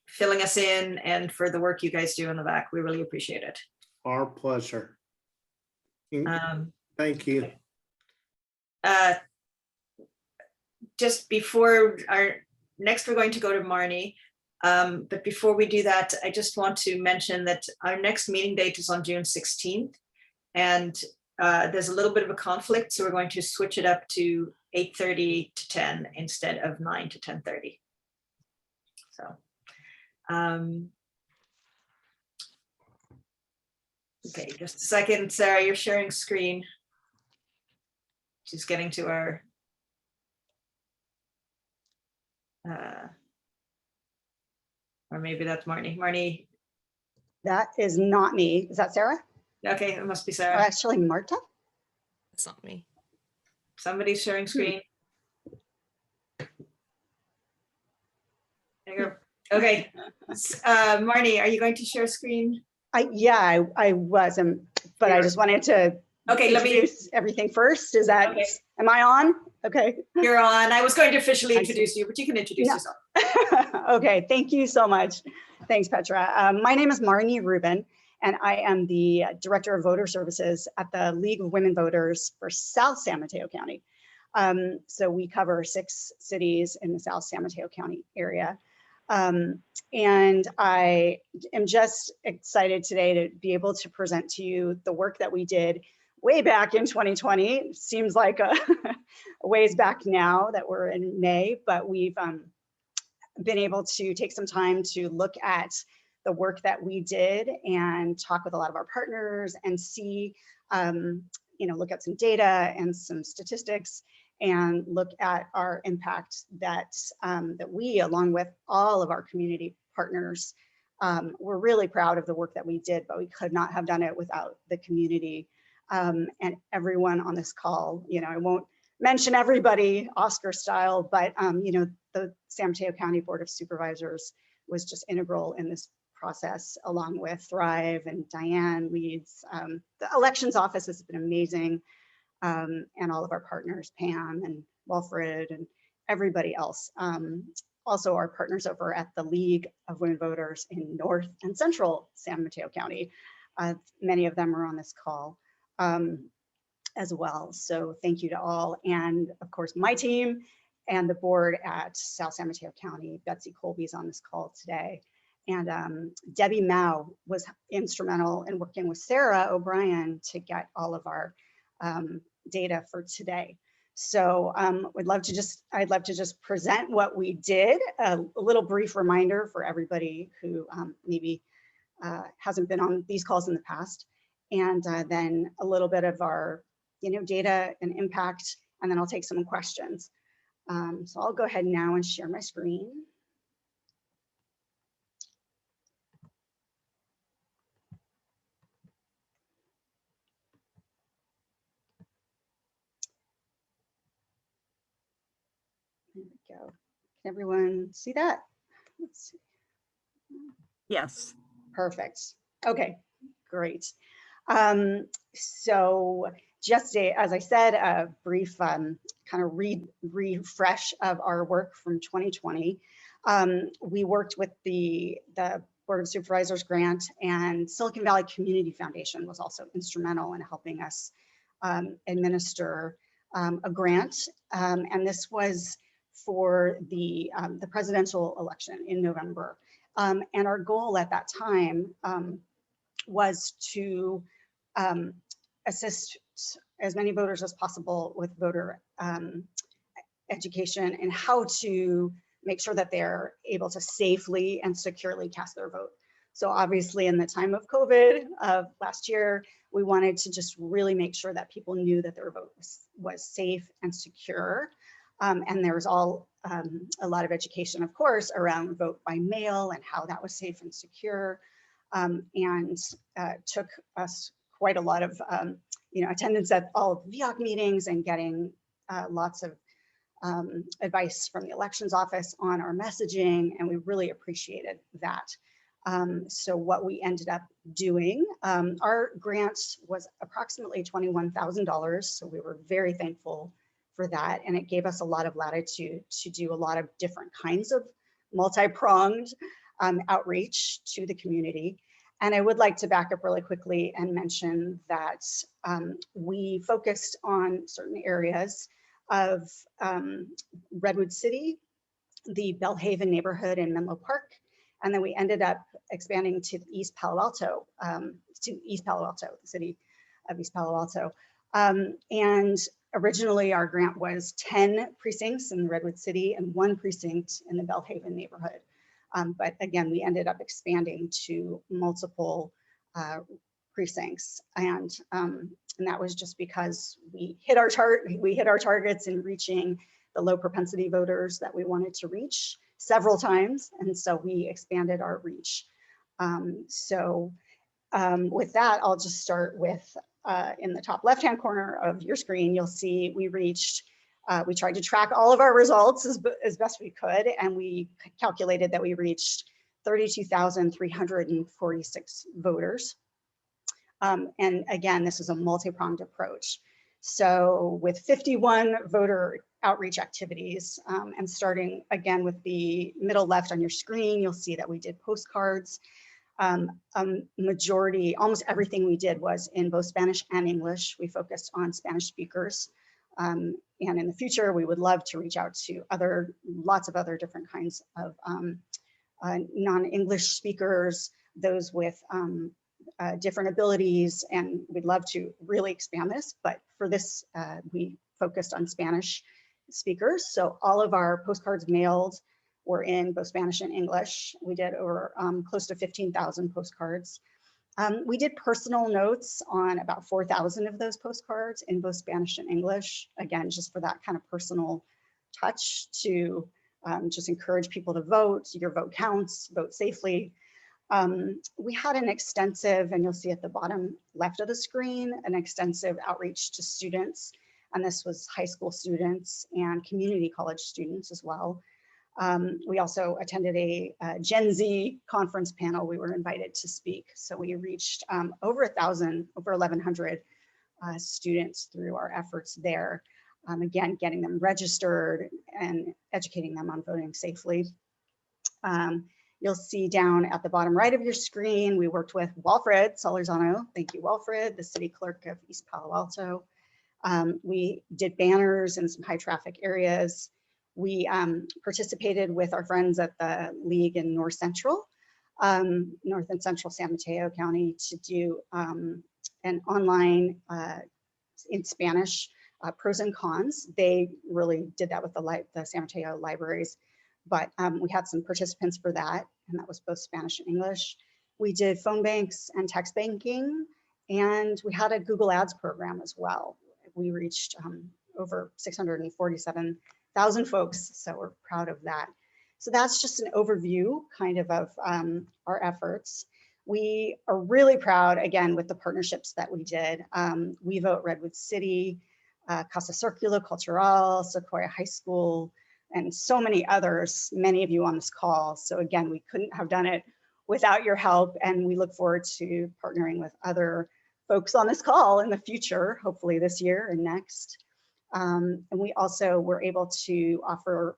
filling us in and for the work you guys do in the VAC. We really appreciate it. Our pleasure. Thank you. Just before next, we're going to go to Marnie. But before we do that, I just want to mention that our next meeting date is on June 16th. And there's a little bit of a conflict. So we're going to switch it up to 8:30 to 10 instead of 9 to 10:30. So, okay, just a second. Sarah, you're sharing screen. She's getting to our or maybe that's Marnie. Marnie. That is not me. Is that Sarah? Okay, it must be Or Sarah. actually Marta? It's not me. Somebody's sharing screen. There you go. Okay. Marnie, are you going to share screen? Yeah, I wasn't, but I just wanted to introduce everything first. Is that, am I on? Okay. You're on. I was going to officially introduce you, but you can introduce yourself. Okay, thank you so much. Thanks, Petra. My name is Marnie Rubin, and I am the Director of Voter Services at the League of Women Voters for South San Mateo County. So we cover 6 cities in the South San Mateo County area. And I am just excited today to be able to present to you the work that we did way back in 2020. Seems like a ways back now that we're in May, but we've been able to take some time to look at the work that we did and talk with a lot of our partners and see, look at some data and some statistics and look at our impact that we, along with all of our community partners, we're really proud of the work that we did, but we could not have done it without the community and everyone on this call. I won't mention everybody Oscar style, but the San Mateo County Board of Supervisors was just integral in this process, along with Thrive and Diane leads. The elections office has been amazing, and all of our partners, Pam and Wilfred and everybody else. Also our partners over at the League of Women Voters in North and Central San Mateo County. Many of them are on this call as well. So thank you to all. And of course, my team and the board at South San Mateo County. Betsy Colby's on this call today. And Debbie Mao was instrumental in working with Sarah O'Brien to get all of our data for today. So I'd love to just present what we did, a little brief reminder for everybody who maybe hasn't been on these calls in the past, and then a little bit of our data and impact, and then I'll take some questions. So I'll go ahead now and share my screen. There we go. Can everyone see that? Let's see. Yes. Perfect. Okay, great. So just as I said, a brief kind of refresh of our work from 2020. We worked with the Board of Supervisors grant, and Silicon Valley Community Foundation was also instrumental in helping us administer a grant. And this was for the presidential election in November. And our goal at that time was to assist as many voters as possible with voter education and how to make sure that they're able to safely and securely cast their vote. So obviously in the time of COVID last year, we wanted to just really make sure that people knew that their vote was safe and secure. And there was a lot of education, of course, around vote by mail and how that was safe and secure. And took us quite a lot of attendance at all of the VEOAC meetings and getting lots of advice from the elections office on our messaging, and we really appreciated that. So what we ended up doing, our grant was approximately $21,000, so we were very thankful for that, and it gave us a lot of latitude to do a lot of different kinds of multi-pronged outreach to the community. And I would like to back up really quickly and mention that we focused on certain areas of Redwood City, the Bellhaven neighborhood in Menlo Park, and then we ended up expanding to East Palo Alto, the city of East Palo Alto. And originally our grant was 10 precincts in Redwood City and 1 precinct in the Bellhaven neighborhood. But again, we ended up expanding to multiple precincts, and that was just because we hit our targets in reaching the low propensity voters that we wanted to reach several times, and so we expanded our reach. With that, I'll just start with in the top left-hand corner of your screen, you'll see we tried to track all of our results as best we could, and we calculated that we reached 32,346 voters. And again, this is a multi-pronged approach. So with 51 voter outreach activities, and starting again with the middle left on your screen, you'll see that we did postcards. Majority, almost everything we did was in both Spanish and English. We focused on Spanish speakers. And in the future, we would love to reach out to lots of other different kinds of non-English speakers, those with different abilities, and we'd love to really expand this. But for this, we focused on Spanish speakers. So all of our postcards mailed were in both Spanish and English. We did over close to 15,000 postcards. We did personal notes on about 4,000 of those postcards in both Spanish and English. Again, just for that kind of personal touch to just encourage people to vote. Your vote counts, vote safely. We had an extensive, and you'll see at the bottom left of the screen, an extensive outreach to students. And this was high school students and community college students as well. We also attended a Gen Z conference panel. We were invited to speak. So we reached over 1,000, over 1,100 students through our efforts there. Again, getting them registered and educating them on voting safely. You'll see down at the bottom right of your screen, we worked with Walfred Solorzano. Thank you, Walfred, the city clerk of East Palo Alto. We did banners in some high traffic areas. We participated with our friends at the League in North and Central San Mateo County to do an online in Spanish pros and cons. They really did that with the San Mateo libraries, but we had some participants for that, and that was both Spanish and English. We did phone banks and text banking, and we had a Google Ads program as well. We reached over 647,000 folks, so we're proud of that. So that's just an overview kind of our efforts. We are really proud, again, with the partnerships that we did. We Vote Redwood City, Casa Circulo Cultural, Sequoia High School, and so many others, many of you on this call. So again, we couldn't have done it without your help, and we look forward to partnering with other folks on this call in the future, hopefully this year and next. And we also were able to offer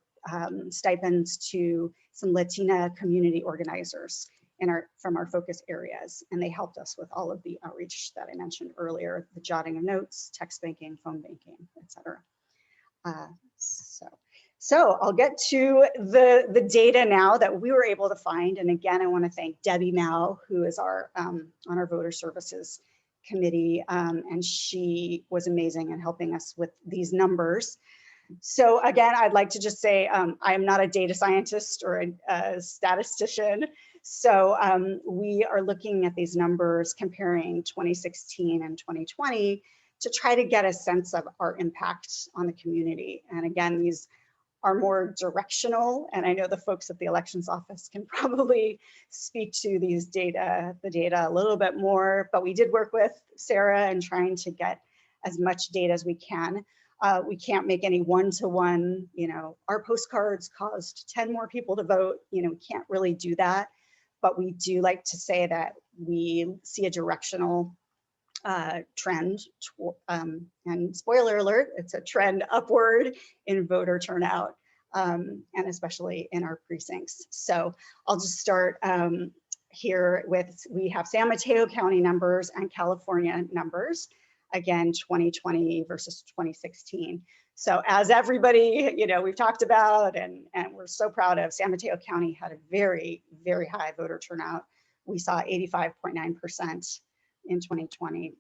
stipends to some Latina community organizers from our focus areas. And they helped us with all of the outreach that I mentioned earlier, the jotting of notes, text banking, phone banking, etc. So I'll get to the data now that we were able to find. And again, I want to thank Debbie Mao, who is on our voter services committee, and she was amazing in helping us with these numbers. So again, I'd like to just say I am not a data scientist or a statistician. So we are looking at these numbers comparing 2016 and 2020 to try to get a sense of our impact on the community. And again, these are more directional, and I know the folks at the elections office can probably speak to the data a little bit more, but we did work with Sarah in trying to get as much data as we can. We can't make any one-to-one, our postcards caused 10 more people to vote, we can't really do that, but we do like to say that we see a directional trend, and spoiler alert, it's a trend upward in voter turnout, and especially in our precincts. So I'll just start here with, we have San Mateo County numbers and California numbers, again, 2020 versus 2016. So as everybody, we've talked about, and we're so proud of, San Mateo County had a very, very high voter turnout. We saw 85.9% in 2020.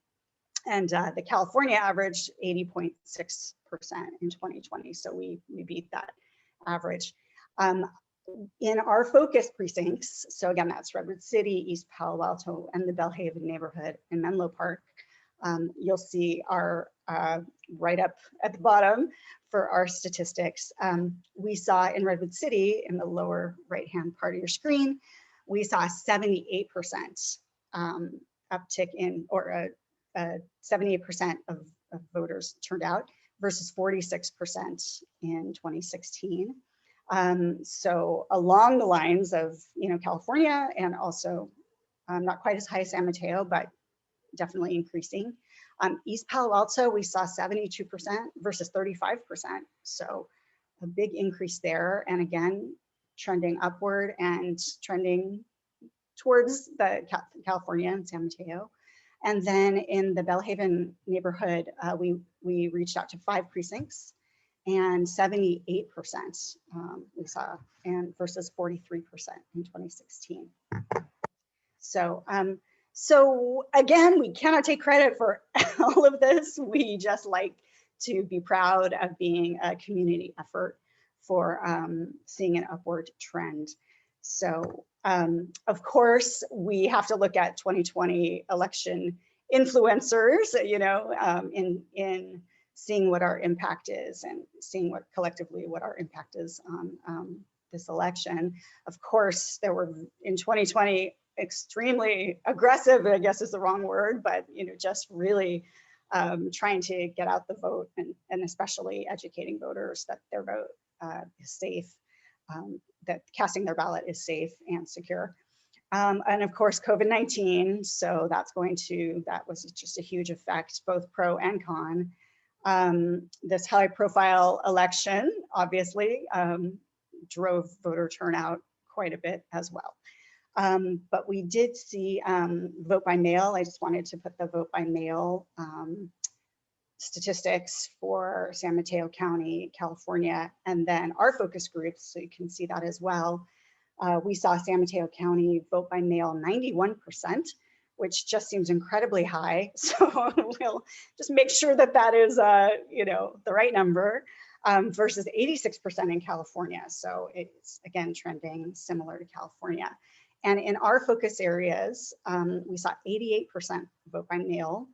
And the California averaged 80.6% in 2020. So we beat that average. In our focus precincts, so again, that's Redwood City, East Palo Alto, and the Belhaven neighborhood in Menlo Park, you'll see our right up at the bottom for our statistics. We saw in Redwood City, in the lower right-hand part of your screen, we saw 78% uptick in, or 78% of voters turned out versus 46% in 2016. So along the lines of, California, and also not quite as high as San Mateo, but definitely increasing. East Palo Alto, we saw 72% versus 35%. So a big increase there. And again, trending upward and trending towards the California and San Mateo. And then in the Belhaven neighborhood, we reached out to 5 precincts, and 78% we saw, and versus 43% in 2016. So, so again, we cannot take credit for all of this. We just like to be proud of being a community effort for seeing an upward trend. So, of course, we have to look at 2020 election influencers, you know, in seeing what our impact is and seeing what collectively what our impact is on this election. Of course, there were in 2020 extremely aggressive, I guess is the wrong word, but you know, just really trying to get out the vote and especially educating voters that their vote is safe, that casting their ballot is safe and secure. And of course, COVID-19. So that was just a huge effect, both pro and con. This high profile election obviously drove voter turnout quite a bit as well. But we did see vote by mail. I just wanted to put the vote by mail statistics for San Mateo County, California, and then our focus groups, so you can see that as well. We saw San Mateo County vote by mail 91%, which just seems incredibly high. So we'll just make sure that that is, you know, the right number, versus 86% in California. So it's again trending similar to California. And in our focus areas, we saw 88% vote by mail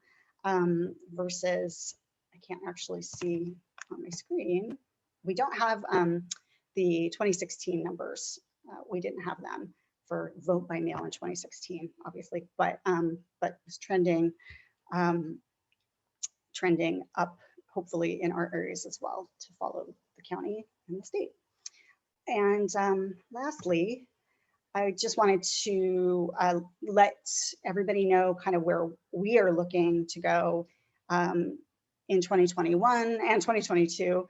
versus, I can't actually see on my screen. We don't have the 2016 numbers. We didn't have them for vote by mail in 2016, obviously, but it's trending up, hopefully in our areas as well, to follow the county and the state. And lastly, I just wanted to let everybody know kind of where we are looking to go in 2021 and 2022.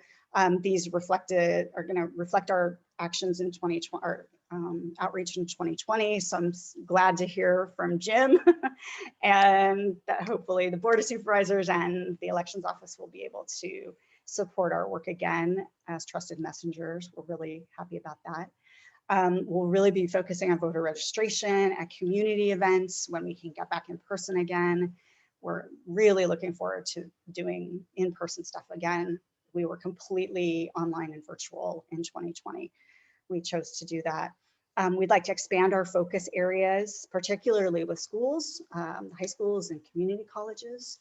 These are going to reflect our actions in 2020, our outreach in 2020. So I'm glad to hear from Jim and that hopefully the Board of Supervisors and the Elections Office will be able to support our work again as trusted messengers. We're really happy about that. We'll really be focusing on voter registration at community events when we can get back in person again. We're really looking forward to doing in-person stuff again. We were completely online and virtual in 2020. We chose to do that. We'd like to expand our focus areas, particularly with schools, high schools and community colleges.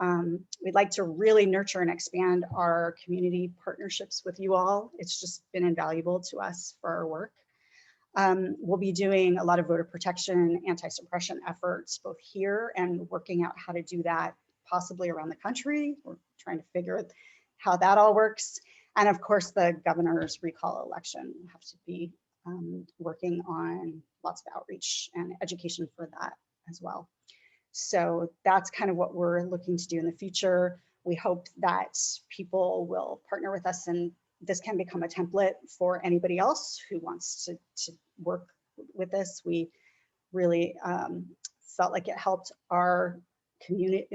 We'd like to really nurture and expand our community partnerships with you all. It's just been invaluable to us for our work. We'll be doing a lot of voter protection, anti-suppression efforts, both here and working out how to do that possibly around the country. We're trying to figure out how that all works. And of course, the governor's recall election. We'll have to be working on lots of outreach and education for that as well. So that's kind of what we're looking to do in the future. We hope that people will partner with us and this can become a template for anybody else who wants to work with this. We really felt like it helped our community,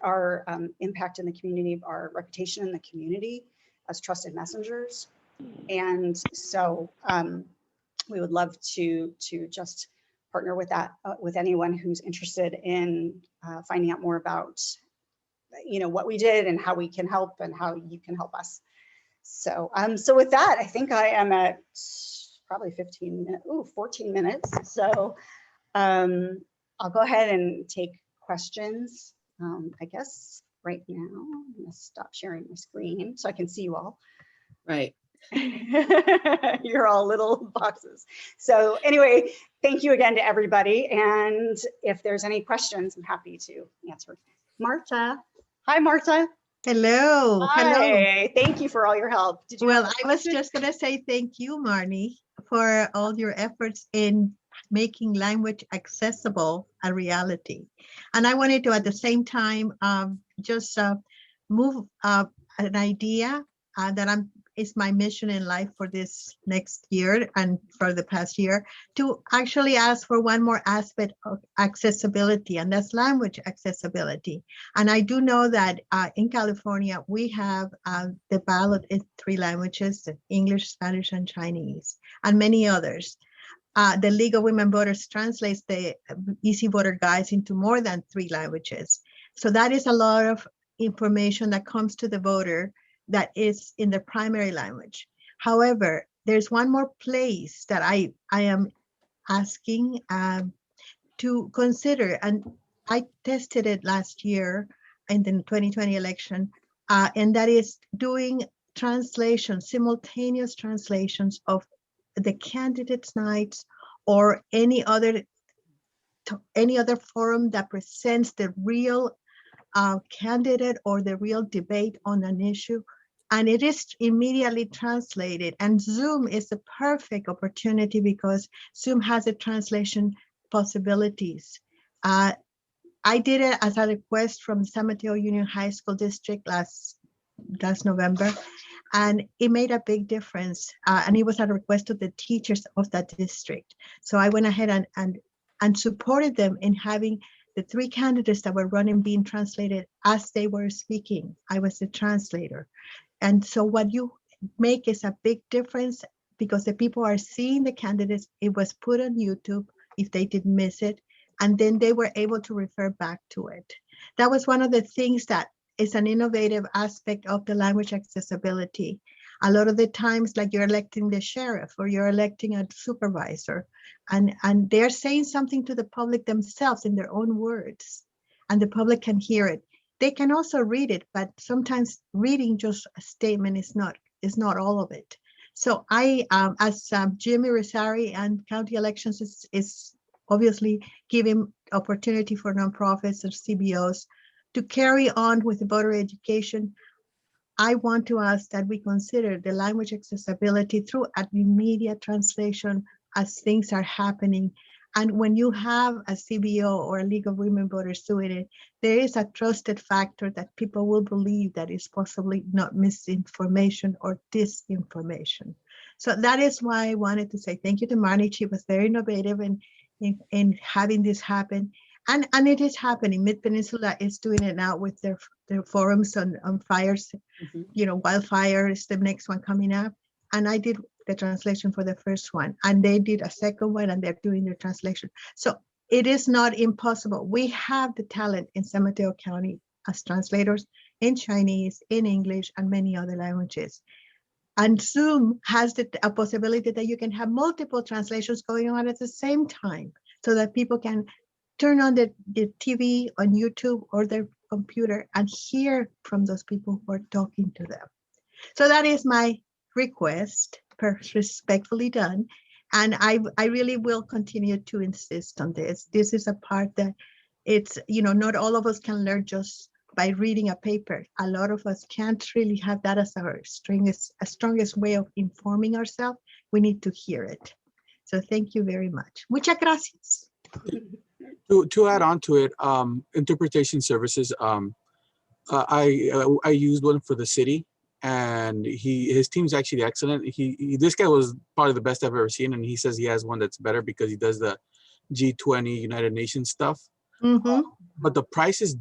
our impact in the community, our reputation in the community as trusted messengers. And so we would love to just partner with that, with anyone who's interested in finding out more about, you know, what we did and how we can help and how you can help us. So, so with that, I think I am at probably 14 minutes. So I'll go ahead and take questions, I guess right now. I'm gonna stop sharing my screen so I can see you all. Right. You're all little boxes. So anyway, thank you again to everybody. And if there's any questions, I'm happy to answer. Marta. Hi, Marta. Hello. Hello. Hi. Thank you for all your help. Did you Well, have a I was question? just going to say thank you, Marnie, for all your efforts in making language accessible a reality. And I wanted to, at the same time, just move an idea that I'm is my mission in life for this next year and for the past year, to actually ask for one more aspect of accessibility, and that's language accessibility. And I do know that in California, we have the ballot in 3 languages, English, Spanish, and Chinese, and many others. The League of Women Voters translates the Easy Voter Guides into more than 3 languages. So that is a lot of information that comes to the voter that is in the primary language. However, there's one more place that I am asking to consider, and I tested it last year in the 2020 election, and that is doing translations, simultaneous translations of the candidates' nights or any other forum that presents the real candidate or the real debate on an issue, and it is immediately translated. And Zoom is the perfect opportunity because Zoom has the translation possibilities. I did it as a request from San Mateo Union High School District last November, and it made a big difference. And it was a request of the teachers of that district. So I went ahead and supported them in having the 3 candidates that were running being translated as they were speaking. I was the translator. And so what you make is a big difference because the people are seeing the candidates. It was put on YouTube if they did miss it, and then they were able to refer back to it. That was one of the things that is an innovative aspect of the language accessibility. A lot of the times, like you're electing the sheriff or you're electing a supervisor, and they're saying something to the public themselves in their own words, and the public can hear it. They can also read it, but sometimes reading just a statement is not all of it. So I, as Jimmy Rosari and county elections is obviously giving opportunity for nonprofits or CBOs to carry on with the voter education, I want to ask that we consider the language accessibility through an immediate translation as things are happening. And when you have a CBO or a League of Women Voters doing it, there is a trusted factor that people will believe that is possibly not misinformation or disinformation. So that is why I wanted to say thank you to Marnie. She was very innovative in having this happen. And it is happening. Mid-Peninsula is doing it now with their forums on fires. Wildfire is the next one coming up. And I did the translation for the first one, and they did a second one, and they're doing the translation. So it is not impossible. We have the talent in San Mateo County as translators in Chinese, in English, and many other languages. And Zoom has a possibility that you can have multiple translations going on at the same time so that people can turn on the TV on YouTube or their computer and hear from those people who are talking to them. So that is my request, respectfully done. And I really will continue to insist on this. This is a part that it's, not all of us can learn just by reading a paper. A lot of us can't really have that as our strongest way of informing ourselves. We need to hear it. So thank you very much. Muchas gracias. To add on to it, interpretation services, I used one for the city, and his team's actually excellent. This guy was probably the best I've ever seen, and he says he has one that's better because he does the G20 United Nations stuff. Mm-hmm. But the prices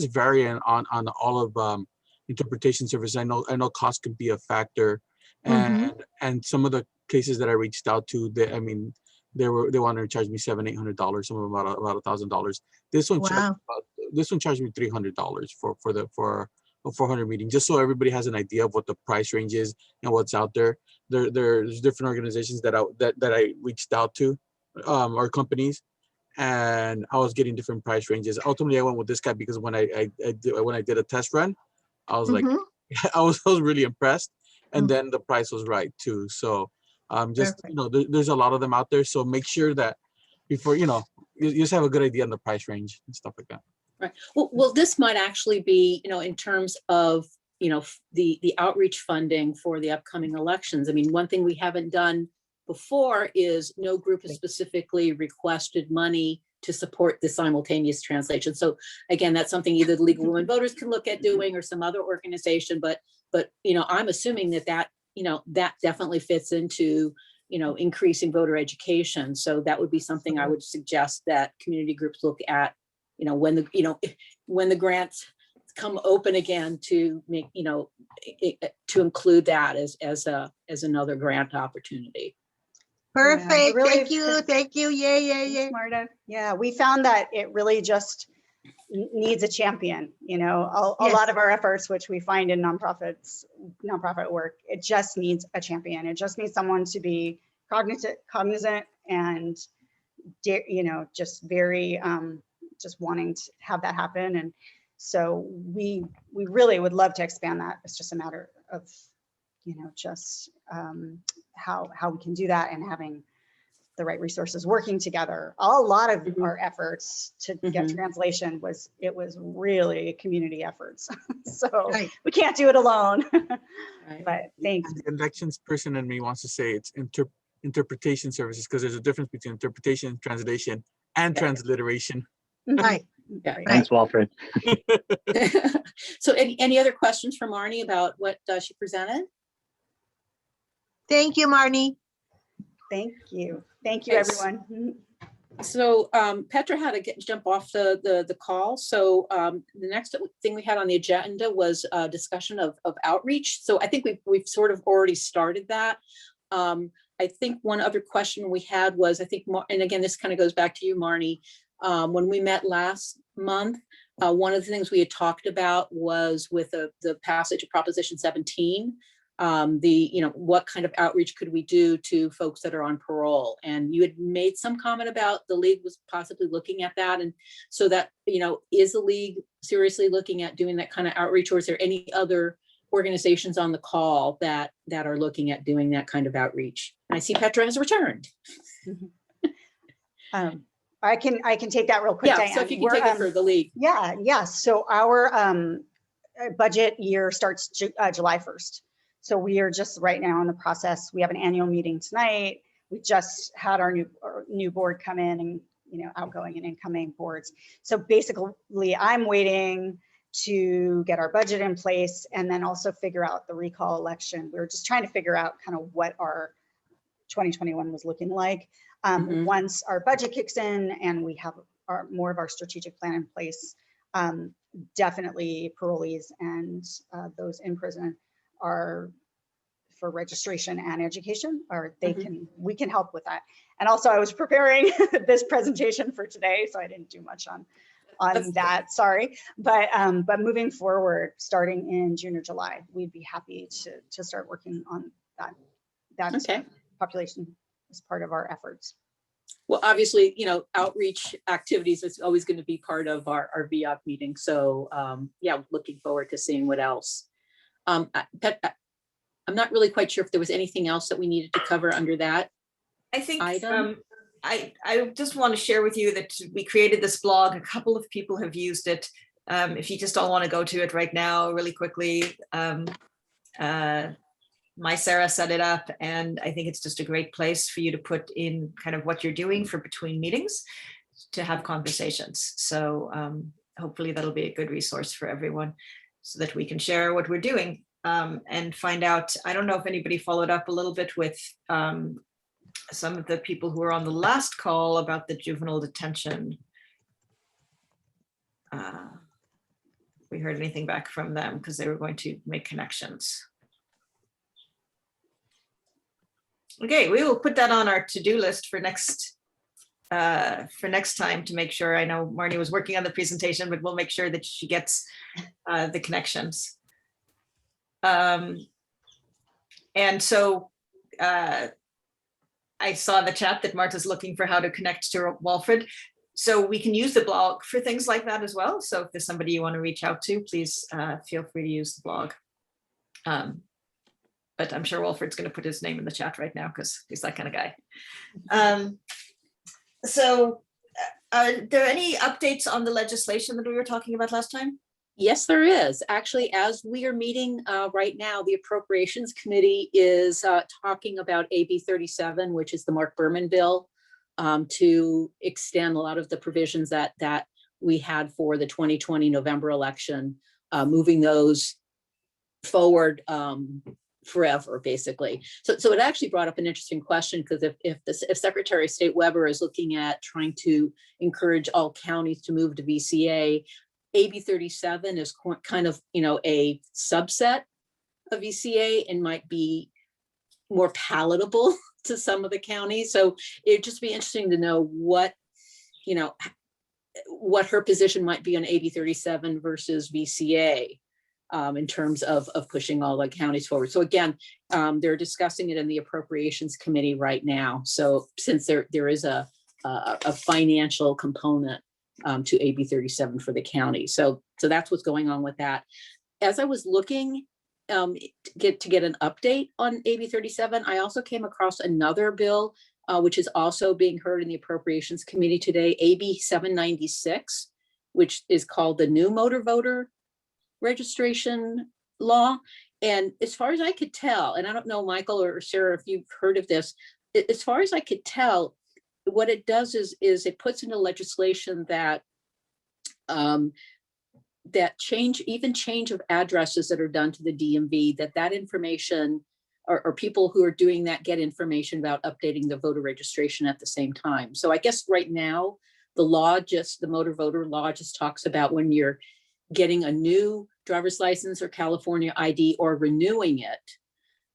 vary on all of interpretation services. I know cost could be a factor, and some of the cases that I reached out to, they wanted to charge me $700-800, some of them about $1,000. This one charged me $300 for a 400 meeting, just so everybody has an idea of what the price range is and what's out there. There's different organizations that I reached out to, or companies, and I was getting different price ranges. Ultimately, I went with this guy because when I did a test run, I was like, I was really impressed, and then the price was right too. So there's a lot of them out there, so make sure that before you just have a good idea on the price range and stuff like that. Right. Well, this might actually be, in terms of, the outreach funding for the upcoming elections. I mean, one thing we haven't done before is no group has specifically requested money to support the simultaneous translation. So again, that's something either the League of Women Voters can look at doing or some other organization, but I'm assuming that that definitely fits into, increasing voter education. So that would be something I would suggest that community groups look at, when the grants come open again, to make, to include that as another grant opportunity. Perfect. really- Thank you. Yay. Thanks, Marta. Yeah, we found that it really just needs a champion. A Yes. lot of our efforts, which we find in nonprofit work, it just needs a champion. It just needs someone to be cognizant and, just very, just wanting to have that happen. And so we really would love to expand that. It's just a matter of, just how we can do that, and having the right resources working together. A lot of our efforts to get translation was really community efforts. So Right. we can't do it alone. Right. But thanks. And the elections person in me wants to say it's interpretation services, because there's a difference between interpretation, translation, and transliteration. Right. Yeah. Right. Thanks, Walfred. So any other questions from Marnie about what she presented? Thank you, Marnie. Thank you. Thank you, Yes. everyone. So Petra had to jump off the call. So the next thing we had on the agenda was a discussion of outreach. So I think we've sort of already started that. I think one other question we had was, and again, this kind of goes back to you, Marnie. When we met last month, one of the things we had talked about was with the passage of Proposition 17, what kind of outreach could we do to folks that are on parole? And you had made some comment about the league was possibly looking at that. And so that, is the league seriously looking at doing that kind of outreach, or is there any other organizations on the call that are looking at doing that kind of outreach? And I see Petra has returned. I can take that real quick, Yeah, Diane. so if you can take it for the league. Yeah. So our budget year starts July 1st. So we are just right now in the process. We have an annual meeting tonight. We just had our new board come in, and outgoing and incoming boards. So basically, I'm waiting to get our budget in place, and then also figure out the recall election. We're just trying to figure out kind of what our 2021 was looking like. Once our budget kicks in and we have more of our strategic plan in place, definitely parolees and those in prison are for registration and education, or we can help with that. And also, I was preparing this presentation for today, so I didn't do much on that, sorry. But moving forward, starting in June or July, we'd be happy to start working on that population as part of our efforts. Well, obviously, outreach activities is always going to be part of our VEOAC meeting. So yeah, looking forward to seeing what else. I'm not really quite sure if there was anything else that we needed to cover under that. I think item. I just want to share with you that we created this blog. A couple of people have used it. If you just don't want to go to it right now, really quickly, my Sarah set it up, and I think it's just a great place for you to put in kind of what you're doing for between meetings to have conversations. So hopefully that'll be a good resource for everyone so that we can share what we're doing and find out. I don't know if anybody followed up a little bit with some of the people who were on the last call about the juvenile detention. We heard anything back from them because they were going to make connections. Okay, we will put that on our to-do list for next time to make sure. I know Marnie was working on the presentation, but we'll make sure that she gets the connections. And so I saw in the chat that Marta's looking for how to connect to Walfred. So we can use the blog for things like that as well. So if there's somebody you want to reach out to, please feel free to use the blog. But I'm sure Walfred's going to put his name in the chat right now because he's that kind of guy. So are there any updates on the legislation that we were talking about last time? Yes, there is. Actually, as we are meeting right now, the Appropriations Committee is talking about AB 37, which is the Mark Berman bill, to extend a lot of the provisions that we had for the 2020 November election, moving those forward forever, basically. So it actually brought up an interesting question, because if Secretary of State Weber is looking at trying to encourage all counties to move to VCA, AB 37 is kind of, a subset of VCA and might be more palatable to some of the counties. So it'd just be interesting to know what her position might be on AB 37 versus VCA. In terms of pushing all the counties forward. So again, they're discussing it in the Appropriations Committee right now. So since there is a financial component to AB 37 for the county. So that's what's going on with that. As I was looking to get an update on AB 37, I also came across another bill, which is also being heard in the Appropriations Committee today, AB 796, which is called the New Motor Voter Registration Law. And as far as I could tell, and I don't know, Michael or Sarah, if you've heard of this, as far as I could tell, what it does is it puts into legislation that change of addresses that are done to the DMV, that information, or people who are doing that get information about updating the voter registration at the same time. So I guess right now, the motor voter law just talks about when you're getting a new driver's license or California ID or renewing it.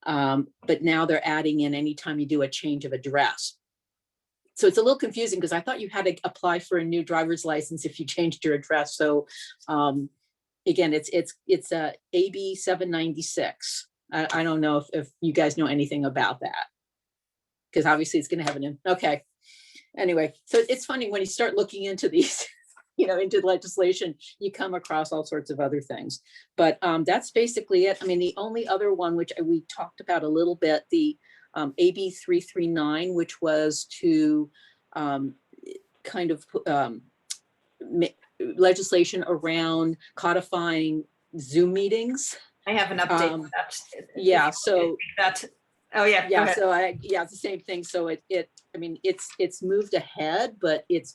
But now they're adding in anytime you do a change of address. So it's a little confusing, because I thought you had to apply for a new driver's license if you changed your address. So again, it's a AB 796. I don't know if you guys know anything about that, because obviously it's going to have okay. Anyway, so it's funny when you start looking into these, into legislation, you come across all sorts of other things. But that's basically it. I mean, the only other one, which we talked about a little bit, the AB 339, which was to kind of legislation around codifying Zoom meetings. I have an update on that. Yeah, so oh yeah, yeah, so it's the same thing. So it's moved ahead, but it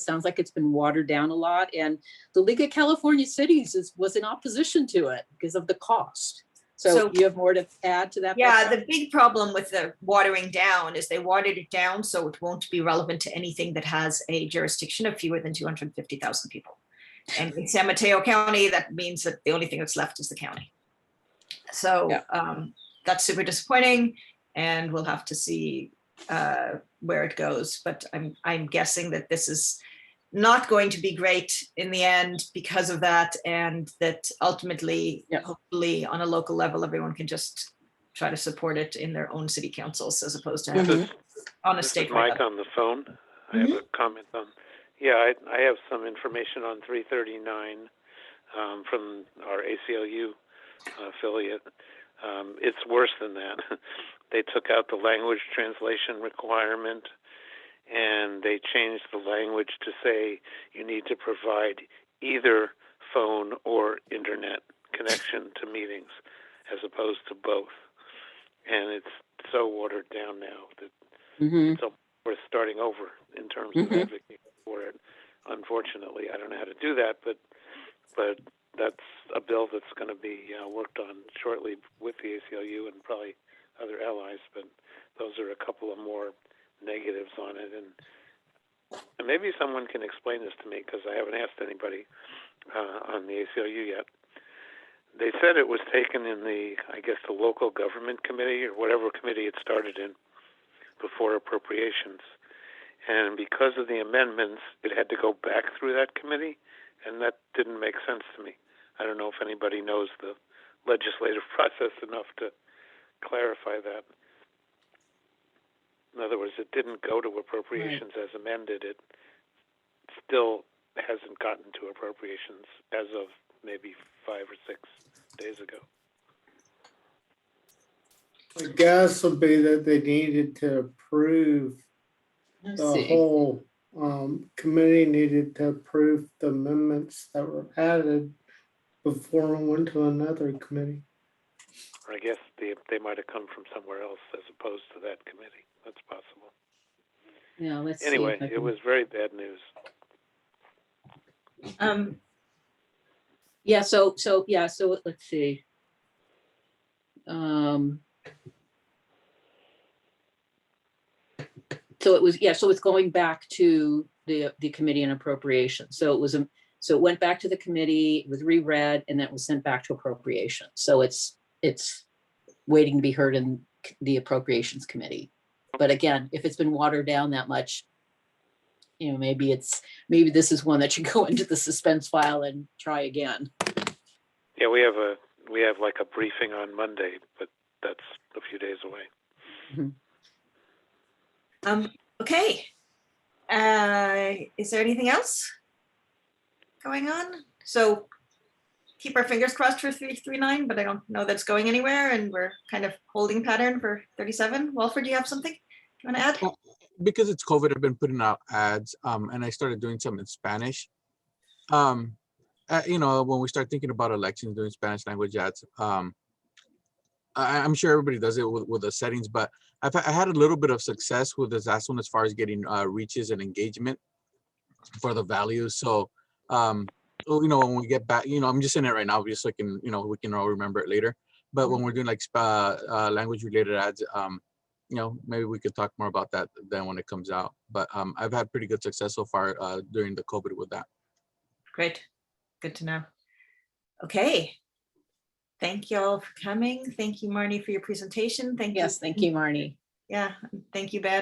sounds like it's been watered down a lot. And the League of California Cities was in opposition to it because of the cost. So you have more to add to that? Yeah, the big problem with the watering down is they watered it down so it won't be relevant to anything that has a jurisdiction of fewer than 250,000 people. And in San Mateo County, that means that the only thing that's left is the county. So that's super disappointing, and we'll have to see where it goes. But I'm guessing that this is not going to be great in the end because of that, and that ultimately, hopefully on a local level, everyone can just try to support it in their own city councils as opposed to having on a state level. Mike on the phone. I have a comment on. Yeah, I have some information on 339 from our ACLU affiliate. It's worse than that. They took out the language translation requirement, and they changed the language to say you need to provide either phone or internet connection to meetings, as opposed to both. And it's so watered down now that it's worth starting over in terms of advocating for it. Unfortunately, I don't know how to do that, but that's a bill that's going to be worked on shortly with the ACLU and probably other allies. But those are a couple of more negatives on it, and maybe someone can explain this to me, because I haven't asked anybody on the ACLU yet. They said it was taken in the local government committee, or whatever committee it started in, before appropriations. And because of the amendments, it had to go back through that committee, and that didn't make sense to me. I don't know if anybody knows the legislative process enough to clarify that. In other words, it didn't go to appropriations as amended. It still hasn't gotten to appropriations as of maybe 5 or 6 days ago. My guess would be that they needed to approve the whole committee needed to approve the amendments that were added before it went to another committee. Or I guess they might have come from somewhere else as opposed to that committee. That's possible. Yeah, let's anyway, see it was very bad news. So let's see. So it was, yeah, so it's going back to the committee on appropriations. So it was, so it went back to the committee, it was reread, and then it was sent back to appropriations. So it's waiting to be heard in the appropriations committee. But again, if it's been watered down that much, you know, maybe this is one that should go into the suspense file and try again. Yeah, we have like a briefing on Monday, but that's a few days away. Okay. Is there anything else going on? So keep our fingers crossed for 339, but I don't know that's going anywhere, and we're kind of holding pattern for 37. Walford, do you have something you want to add? Because it's COVID, I've been putting out ads, and I started doing some in Spanish. You know, when we start thinking about elections, doing Spanish language ads, I'm sure everybody does it with the settings, but I had a little bit of success with this last one as far as getting reaches and engagement for the values. So, you know, when we get back, you know, I'm just in it right now just so I can, you know, we can all remember it later. But when we're doing like language related ads, you know, maybe we could talk more about that then when it comes out. But I've had pretty good success so far during the COVID with that. Great. Good to know. Okay. Thank you all for coming. Thank you, Marnie, for your presentation. Thank you. Yes, thank you, Marnie. Yeah, thank you, Bev.